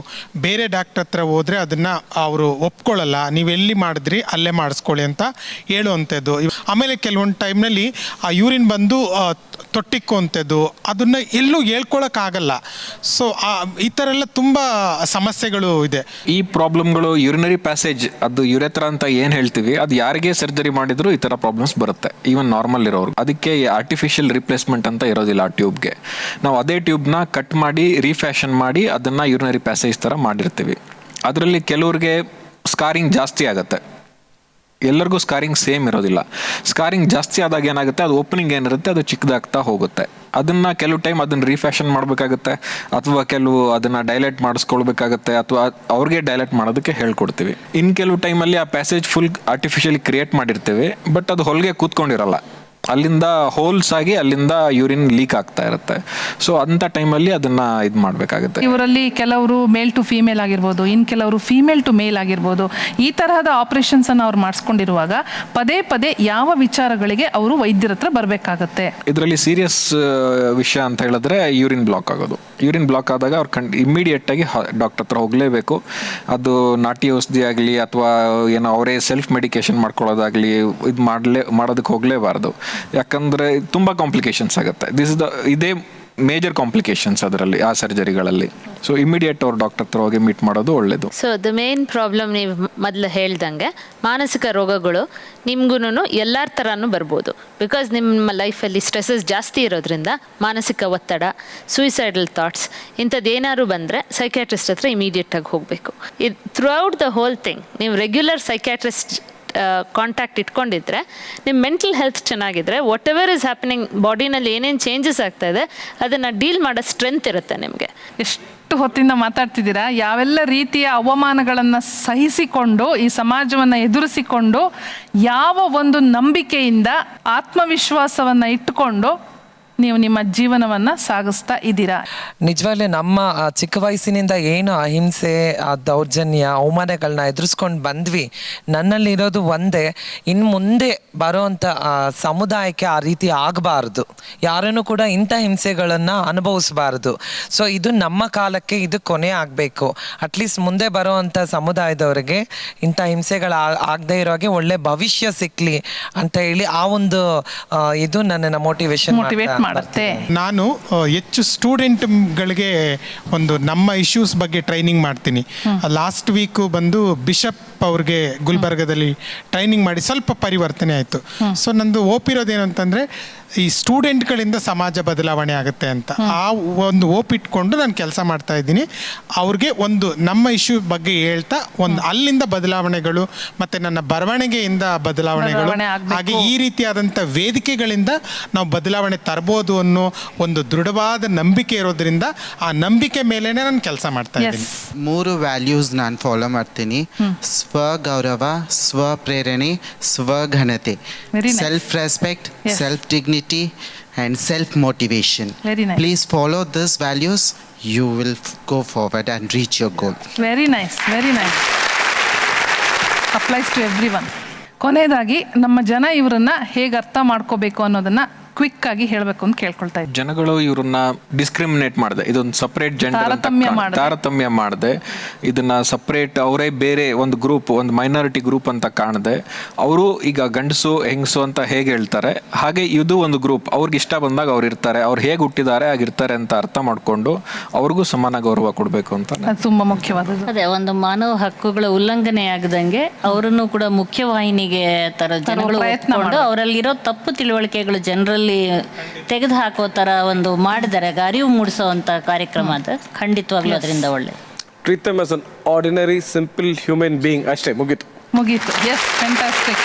ಬೇರೆ ಡಾಕ್ಟ್ರ್ ಹತ್ರ ಹೋದರೆ ಅದನ್ನು ಅವರು ಒಪ್ಕೊಳ್ಳಲ್ಲ, ನೀವೆಲ್ಲಿ ಮಾಡಿದ್ರಿ ಅಲ್ಲೇ ಮಾಡಿಸ್ಕೊಳ್ಳಿ ಅಂತ ಹೇಳುವಂಥದ್ದು. ಆಮೇಲೆ ಕೆಲವೊಂದು ಟೈಮ್ನಲ್ಲಿ ಆ ಯೂರಿನ್ ಬಂದು ತೊಟ್ಟಿಕ್ಕುವಂಥದ್ದು, ಅದನ್ನು ಎಲ್ಲೂ ಹೇಳ್ಕೊಳಕ್ಕಾಗಲ್ಲ. ಸೊ ಈ ಥರ ಎಲ್ಲ ತುಂಬ ಸಮಸ್ಯೆಗಳು ಇದೆ. ಈ ಪ್ರಾಬ್ಲಮ್ಗಳು ಯೂರಿನರಿ ಪ್ಯಾಸೇಜ್, ಅದು ಯುರೆತ್ರ ಅಂತ ಏನು ಹೇಳ್ತೀವಿ, ಅದು ಯಾರಿಗೆ ಸರ್ಜರಿ ಮಾಡಿದ್ರು ಈ ಥರ ಪ್ರಾಬ್ಲಮ್ಸ್ ಬರುತ್ತೆ, ಈವನ್ ನಾರ್ಮಲ್ ಇರೋರು. ಅದಕ್ಕೆ ಆರ್ಟಿಫಿಷಿಯಲ್ ರಿಪ್ಲೇಸ್ಮೆಂಟ್ ಅಂತ ಇರೋದಿಲ್ಲ ಆ ಟ್ಯೂಬ್ಗೆ. ನಾವು ಅದೇ ಟ್ಯೂಬ್ನ ಕಟ್ ಮಾಡಿ ರೀಫ್ಯಾಷನ್ ಮಾಡಿ ಅದನ್ನು ಯೂರಿನರಿ ಪ್ಯಾಸೇಜ್ ಥರ ಮಾಡಿರ್ತೀವಿ. ಅದರಲ್ಲಿ ಕೆಲವ್ರಿಗೆ ಸ್ಕಾರಿಂಗ್ ಜಾಸ್ತಿ ಆಗುತ್ತೆ, ಎಲ್ಲರಿಗೂ ಸ್ಕಾರಿಂಗ್ ಸೇಮ್ ಇರೋದಿಲ್ಲ. ಸ್ಕಾರಿಂಗ್ ಜಾಸ್ತಿ ಆದಾಗ ಏನಾಗುತ್ತೆ, ಅದು ಓಪನಿಂಗ್ ಏನಿರುತ್ತೆ ಅದು ಚಿಕ್ಕದಾಗ್ತಾ ಹೋಗುತ್ತೆ. ಅದನ್ನು ಕೆಲವು ಟೈಮ್ ಅದನ್ನು ರೀಫ್ಯಾಷನ್ ಮಾಡಬೇಕಾಗುತ್ತೆ, ಅಥವಾ ಕೆಲವು ಅದನ್ನು ಡೈಲೇಟ್ ಮಾಡಿಸ್ಕೊಳ್ಬೇಕಾಗತ್ತೆ, ಅಥವಾ ಅವ್ರಿಗೆ ಡೈಲೇಟ್ ಮಾಡೋದಕ್ಕೆ ಹೇಳ್ಕೊಡ್ತೀವಿ. ಇನ್ನು ಕೆಲವು ಟೈಮಲ್ಲಿ ಆ ಪ್ಯಾಸೇಜ್ ಫುಲ್ ಆರ್ಟಿಫಿಷಿಯಲಿ ಕ್ರಿಯೇಟ್ ಮಾಡಿರ್ತೀವಿ, ಬಟ್ ಅದು ಹೊಲಿಗೆ ಕೂತ್ಕೊಂಡಿರಲ್ಲ, ಅಲ್ಲಿಂದ ಹೋಲ್ಸ್ ಆಗಿ ಅಲ್ಲಿಂದ ಯೂರಿನ್ ಲೀಕ್ ಆಗ್ತಾ ಇರುತ್ತೆ. ಸೊ ಅಂಥ ಟೈಮಲ್ಲಿ ಅದನ್ನು ಇದು ಮಾಡಬೇಕಾಗುತ್ತೆ. ಇವರಲ್ಲಿ ಕೆಲವರು ಮೇಲ್ ಟು ಫೀಮೇಲ್ ಆಗಿರ್ಬೋದು, ಇನ್ನು ಕೆಲವರು ಫೀಮೇಲ್ ಟು ಮೇಲ್ ಆಗಿರ್ಬೋದು. ಈ ತರಹದ ಆಪರೇಷನ್ಸನ್ನು ಅವ್ರು ಮಾಡಿಸ್ಕೊಂಡಿರುವಾಗ ಪದೇ ಪದೇ ಯಾವ ವಿಚಾರಗಳಿಗೆ ಅವರು ವೈದ್ಯರ ಹತ್ರ ಬರಬೇಕಾಗತ್ತೆ? ಇದರಲ್ಲಿ ಸೀರಿಯಸ್ ವಿಷಯ ಅಂತ ಹೇಳಿದ್ರೆ ಯೂರಿನ್ ಬ್ಲಾಕ್ ಆಗೋದು. ಯೂರಿನ್ ಬ್ಲಾಕ್ ಆದಾಗ ಅವ್ರು ಇಮ್ಮಿಡಿಯೇಟಾಗಿ ಡಾಕ್ಟರ್ ಹತ್ರ ಹೋಗಲೇಬೇಕು. ಅದು ನಾಟಿ ಔಷಧಿ ಆಗಲಿ ಅಥವಾ ಏನೋ ಅವರೇ ಸೆಲ್ಫ್ ಮೆಡಿಕೇಶನ್ ಮಾಡ್ಕೊಳ್ಳೋದಾಗಲಿ ಇದು ಮಾಡೋದಕ್ಕೆ ಹೋಗಲೇಬಾರ್ದು. ಯಾಕಂದರೆ ತುಂಬ ಕಾಂಪ್ಲಿಕೇಶನ್ಸ್ ಆಗುತ್ತೆ. ಇದೇ ಮೇಜರ್ ಕಾಂಪ್ಲಿಕೇಶನ್ಸ್ ಅದರಲ್ಲಿ, ಆ ಸರ್ಜರಿಗಳಲ್ಲಿ. ಸೊ ಇಮಿಡಿಯೇಟ್ ಅವ್ರು ಡಾಕ್ಟರ್ ಹತ್ರ ಹೋಗಿ ಮೀಟ್ ಮಾಡೋದು ಒಳ್ಳೆಯದು. ಸೊ ದ ಮೇನ್ ಪ್ರಾಬ್ಲಮ್ ನೀವು ಮೊದಲು ಹೇಳ್ದಂಗೆ ಮಾನಸಿಕ ರೋಗಗಳು ನಿಮ್ಗೂ ಎಲ್ಲರ ಥರನೂ ಬರ್ಬೋದು. ಬಿಕಾಸ್ ನಿಮ್ಮ ಲೈಫಲ್ಲಿ ಸ್ಟ್ರೆಸ್ಸಸ್ ಜಾಸ್ತಿ ಇರೋದ್ರಿಂದ ಮಾನಸಿಕ ಒತ್ತಡ, ಸೂಯಿಸೈಡಲ್ ಥಾಟ್ಸ್ ಇಂಥದ್ದೇನಾದ್ರು ಬಂದರೆ ಸೈಕ್ಯಾಟ್ರಿಸ್ಟ್ ಹತ್ರ ಇಮಿಡಿಯೇಟಾಗಿ ಹೋಗಬೇಕು. ಇದು through out the whole thing ನೀವು ರೆಗ್ಯುಲರ್ ಸೈಕ್ಯಾಟ್ರಿಸ್ಟ್ ಕಾಂಟ್ಯಾಕ್ಟ್ ಇಟ್ಕೊಂಡಿದ್ರೆ, ನಿಮ್ಮ ಮೆಂಟಲ್ ಹೆಲ್ತ್ ಚೆನ್ನಾಗಿದ್ರೆ, ವಾಟ್ ಎವರ್ ಇಸ್ ಹ್ಯಾಪನಿಂಗ್ ಬಾಡಿನಲ್ಲಿ ಏನೇನು ಚೇಂಜಸ್ ಆಗ್ತಾ ಇದೆ ಅದನ್ನು ಡೀಲ್ ಮಾಡೋ ಸ್ಟ್ರೆಂತ್ ಇರುತ್ತೆ ನಿಮಗೆ. ಎಷ್ಟು ಹೊತ್ತಿಂದ ಮಾತಾಡ್ತಿದ್ದೀರಾ, ಯಾವೆಲ್ಲ ರೀತಿಯ ಅವಮಾನಗಳನ್ನು ಸಹಿಸಿಕೊಂಡು ಈ ಸಮಾಜವನ್ನು ಎದುರಿಸಿಕೊಂಡು ಯಾವ ಒಂದು ನಂಬಿಕೆಯಿಂದ ಆತ್ಮವಿಶ್ವಾಸವನ್ನು ಇಟ್ಟುಕೊಂಡು ನೀವು ನಿಮ್ಮ ಜೀವನವನ್ನು ಸಾಗಿಸ್ತಾ ಇದ್ದೀರಾ. ನಿಜವಾಗ್ಲೂ ನಮ್ಮ ಚಿಕ್ಕ ವಯಸ್ಸಿನಿಂದ ಏನು ಅಹಿಂಸೆ, ದೌರ್ಜನ್ಯ, ಅವಮಾನಗಳನ್ನ ಎದುರಿಸ್ಕೊಂಡು ಬಂದ್ವಿ, ನನ್ನಲ್ಲಿರೋದು ಒಂದೇ, ಇನ್ನು ಮುಂದೆ ಬರೋವಂಥ ಸಮುದಾಯಕ್ಕೆ ಆ ರೀತಿ ಆಗಬಾರ್ದು, ಯಾರನ್ನು ಕೂಡ ಇಂಥ ಹಿಂಸೆಗಳನ್ನು ಅನುಭವಿಸಬಾರ್ದು. ಸೊ ಇದು ನಮ್ಮ ಕಾಲಕ್ಕೆ ಇದು ಕೊನೆ ಆಗಬೇಕು. ಅಟ್ಲೀಸ್ಟ್ ಮುಂದೆ ಬರೋವಂಥ ಸಮುದಾಯದವರಿಗೆ ಇಂಥ ಹಿಂಸೆಗಳು ಆಗದೆ ಇರೋ ಹಾಗೆ ಒಳ್ಳೆ ಭವಿಷ್ಯ ಸಿಕ್ಕಲಿ ಅಂತ ಹೇಳಿ ಆ ಒಂದು ಇದು ನನ್ನನ್ನು ಮೋಟಿವೇಟ್ ಮಾಡುತ್ತೆ. ನಾನು ಹೆಚ್ಚು ಸ್ಟೂಡೆಂಟ್ಗಳಿಗೆ ಒಂದು ನಮ್ಮ ಇಶ್ಯೂಸ್ ಬಗ್ಗೆ ಟ್ರೈನಿಂಗ್ ಮಾಡ್ತೀನಿ. ಲಾಸ್ಟ್ ವೀಕು ಬಂದು ಬಿಷಪ್ ಅವ್ರಿಗೆ ಗುಲ್ಬರ್ಗದಲ್ಲಿ ಟ್ರೈನಿಂಗ್ ಮಾಡಿ ಸ್ವಲ್ಪ ಪರಿವರ್ತನೆ ಆಯಿತು. ಸೊ ನಂದು ಒಪಿರೋದೇನು ಅಂತಂದರೆ ಈ ಸ್ಟೂಡೆಂಟ್ಗಳಿಂದ ಸಮಾಜ ಬದಲಾವಣೆ ಆಗುತ್ತೆ ಅಂತ ಆ ಒಂದು ಇಟ್ಕೊಂಡು ನಾನು ಕೆಲಸ ಮಾಡ್ತಾ ಇದ್ದೀನಿ. ಅವ್ರಿಗೆ ಒಂದು ನಮ್ಮ ಇಶ್ಯೂ ಬಗ್ಗೆ ಹೇಳ್ತಾ ಒಂದು ಅಲ್ಲಿಂದ ಬದಲಾವಣೆಗಳು ಮತ್ತು ನನ್ನ ಬರವಣಿಗೆಯಿಂದ ಬದಲಾವಣೆಗಳು, ಹಾಗೆ ಈ ರೀತಿಯಾದಂಥ ವೇದಿಕೆಗಳಿಂದ ನಾವು ಬದಲಾವಣೆ ತರ್ಬೋದು ಅನ್ನೋ ಒಂದು ದೃಢವಾದ ನಂಬಿಕೆ ಇರೋದ್ರಿಂದ ಆ ನಂಬಿಕೆ ಮೇಲೇ ನಾನು ಕೆಲಸ ಮಾಡ್ತಾ ಇದ್ದೀನಿ. 3 ವ್ಯಾಲ್ಯೂಸ್ ನಾನು ಫಾಲೋ ಮಾಡ್ತೀನಿ. ಸ್ವಗೌರವ, ಸ್ವಪ್ರೇರಣೆ, ಸ್ವಘನತೆ, self respect, self dignity and self motivation. Very nice. Please follow these values, you will go forward and reach your goal. Very nice, very nice. Applies to everyone. ಕೊನೆಯದಾಗಿ ನಮ್ಮ ಜನ ಇವರನ್ನ ಹೇಗೆ ಅರ್ಥ ಮಾಡ್ಕೋಬೇಕು ಅನ್ನೋದನ್ನ ಕ್ವಿಕ್ ಆಗಿ ಹೇಳಬೇಕು ಅಂತ ಕೇಳ್ಕೊಳ್ತಾ ಇದ್ದೀನಿ. ಜನಗಳು ಇವ್ರನ್ನ ಡಿಸ್ಕ್ರಿಮಿನೇಟ್ ಮಾಡಿದೆ, ಇದೊಂದು ಸಪ್ರೇಟ್ ಜೆಂಡರ್ ತಾರತಮ್ಯ ಮಾಡಿದೆ, ಇದನ್ನ ಸಪ್ರೇಟ್ ಅವರೇ ಬೇರೆ ಒಂದು ಗ್ರೂಪ್, ಒಂದು ಮೈನಾರಿಟಿ ಗ್ರೂಪ್ ಅಂತ ಕಾಣದೆ, ಅವರು ಈಗ ಗಂಡಸು ಹೆಂಗಸು ಅಂತ ಹೇಗೆ ಹೇಳ್ತಾರೆ ಹಾಗೆ ಇದು ಒಂದು ಗ್ರೂಪ್, ಅವ್ರಿಗೆ ಇಷ್ಟ ಬಂದಾಗ ಅವ್ರು ಇರ್ತಾರೆ, ಅವ್ರು ಹೇಗೆ ಹುಟ್ಟಿದ್ದಾರೆ ಆಗಿರ್ತಾರೆ ಅಂತ ಅರ್ಥ ಮಾಡಿಕೊಂಡು ಅವ್ರಿಗೂ ಸಮಾನ ಗೌರವ ಕೊಡಬೇಕು ಅಂತ. ಅದು ತುಂಬಾ ಮುಖ್ಯವಾದದ್ದು. ಅದೇ ಒಂದು ಮಾನವ ಹಕ್ಕುಗಳ ಉಲ್ಲಂಘನೆ ಆಗದಂಗೆ ಅವರನ್ನು ಕೂಡ ಮುಖ್ಯವಾಹಿನಿಗೆ ತರ ಜನಗಳು ಒಪ್ಪಿಕೊಂಡು ಅವರಲ್ಲಿರೋ ತಪ್ಪು ತಿಳುವಳಿಕೆಗಳು ಜನರಲ್ಲಿ ತೆಗೆದು ಹಾಕೋ ತರ ಒಂದು ಮಾಡಿದರೆ ಅರಿವು ಮೂಡಿಸುವಂತ ಕಾರ್ಯಕ್ರಮ ಅದು ಖಂಡಿತವಾಗ್ಲೂ ಅದರಿಂದ ಒಳ್ಳೆ. Treat them as an ordinary simple human being. ಅಷ್ಟೇ, ಮುಗೀತು. Yes, fantastic.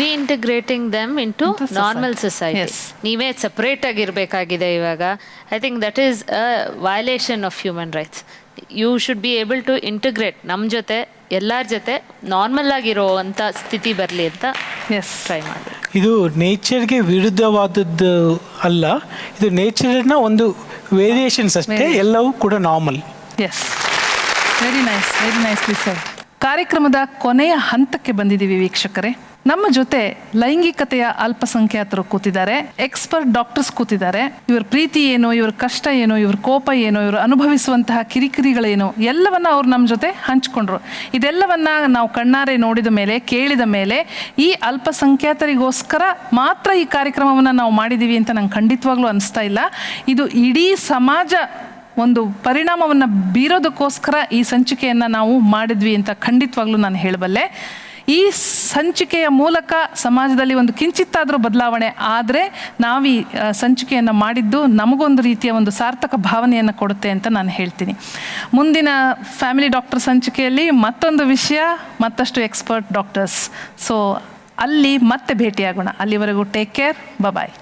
Reintegrating them into normal society. Yes. ನೀವೇ ಸಪ್ರೇಟ್ ಆಗಿರಬೇಕಾಗಿದೆ ಇವಾಗ. I think that is a violation of human rights. You should be able to integrate ನಮ್ಮ ಜೊತೆ, ಎಲ್ಲರ ಜೊತೆ normal ಆಗಿರೋವಂಥ ಸ್ಥಿತಿ ಬರಲಿ ಅಂತ ಟ್ರೈ ಮಾಡಿ. ಇದು ನೇಚರ್ಗೆ ವಿರುದ್ಧವಾದದ್ದು ಅಲ್ಲ, ಇದು ನೇಚರ್ನ ಒಂದು ವೇರಿಯೇಷನ್ಸ್ ಅಷ್ಟೇ, ಎಲ್ಲವೂ ಕೂಡ normal. Yes, very nice, very nicely sir. ಕಾರ್ಯಕ್ರಮದ ಕೊನೆಯ ಹಂತಕ್ಕೆ ಬಂದಿದ್ದೀವಿ ವೀಕ್ಷಕರೇ. ನಮ್ಮ ಜೊತೆ ಲೈಂಗಿಕತೆಯ ಅಲ್ಪಸಂಖ್ಯಾತರು ಕೂತಿದ್ದಾರೆ, ಎಕ್ಸ್ಪರ್ಟ್ ಡಾಕ್ಟರ್ಸ್ ಕೂತಿದ್ದಾರೆ. ಇವ್ರ ಪ್ರೀತಿ ಏನು, ಇವ್ರ ಕಷ್ಟ ಏನು, ಇವ್ರ ಕೋಪ ಏನು, ಇವರು ಅನುಭವಿಸುವಂತಹ ಕಿರಿಕಿರಿಗಳೇನು ಎಲ್ಲವನ್ನ ಅವ್ರು ನಮ್ಮ ಜೊತೆ ಹಂಚ್ಕೊಂಡ್ರು. ಇದೆಲ್ಲವನ್ನ ನಾವು ಕಣ್ಣಾರೆ ನೋಡಿದ ಮೇಲೆ, ಕೇಳಿದ ಮೇಲೆ ಈ ಅಲ್ಪಸಂಖ್ಯಾತರಿಗೋಸ್ಕರ ಮಾತ್ರ ಈ ಕಾರ್ಯಕ್ರಮವನ್ನು ನಾವು ಮಾಡಿದ್ದೀವಿ ಅಂತ ನಂಗೆ ಖಂಡಿತವಾಗ್ಲೂ ಅನಿಸ್ತಾ ಇಲ್ಲ. ಇದು ಇಡೀ ಸಮಾಜ ಒಂದು ಪರಿಣಾಮವನ್ನು ಬೀರೋದಕ್ಕೋಸ್ಕರ ಈ ಸಂಚಿಕೆಯನ್ನು ನಾವು ಮಾಡಿದ್ವಿ ಅಂತ ಖಂಡಿತವಾಗ್ಲೂ ನಾನು ಹೇಳಬಲ್ಲೆ. ಈ ಸಂಚಿಕೆಯ ಮೂಲಕ ಸಮಾಜದಲ್ಲಿ ಒಂದು ಕಿಂಚಿತ್ತಾದರೂ ಬದಲಾವಣೆ ಆದರೆ ನಾವು ಈ ಸಂಚಿಕೆಯನ್ನು ಮಾಡಿದ್ದು ನಮಗೊಂದು ರೀತಿಯ ಒಂದು ಸಾರ್ಥಕ ಭಾವನೆಯನ್ನು ಕೊಡುತ್ತೆ ಅಂತ ನಾನು ಹೇಳ್ತೀನಿ. ಮುಂದಿನ ಫ್ಯಾಮಿಲಿ ಡಾಕ್ಟರ್ ಸಂಚಿಕೆಯಲ್ಲಿ ಮತ್ತೊಂದು ವಿಷಯ, ಮತ್ತಷ್ಟು ಎಕ್ಸ್ಪರ್ಟ್ ಡಾಕ್ಟರ್ಸ್. ಸೊ ಅಲ್ಲಿ ಮತ್ತೆ ಭೇಟಿಯಾಗೋಣ. ಅಲ್ಲಿವರೆಗೂ ಟೇಕ್ ಕೇರ್, ಬಾಯ್.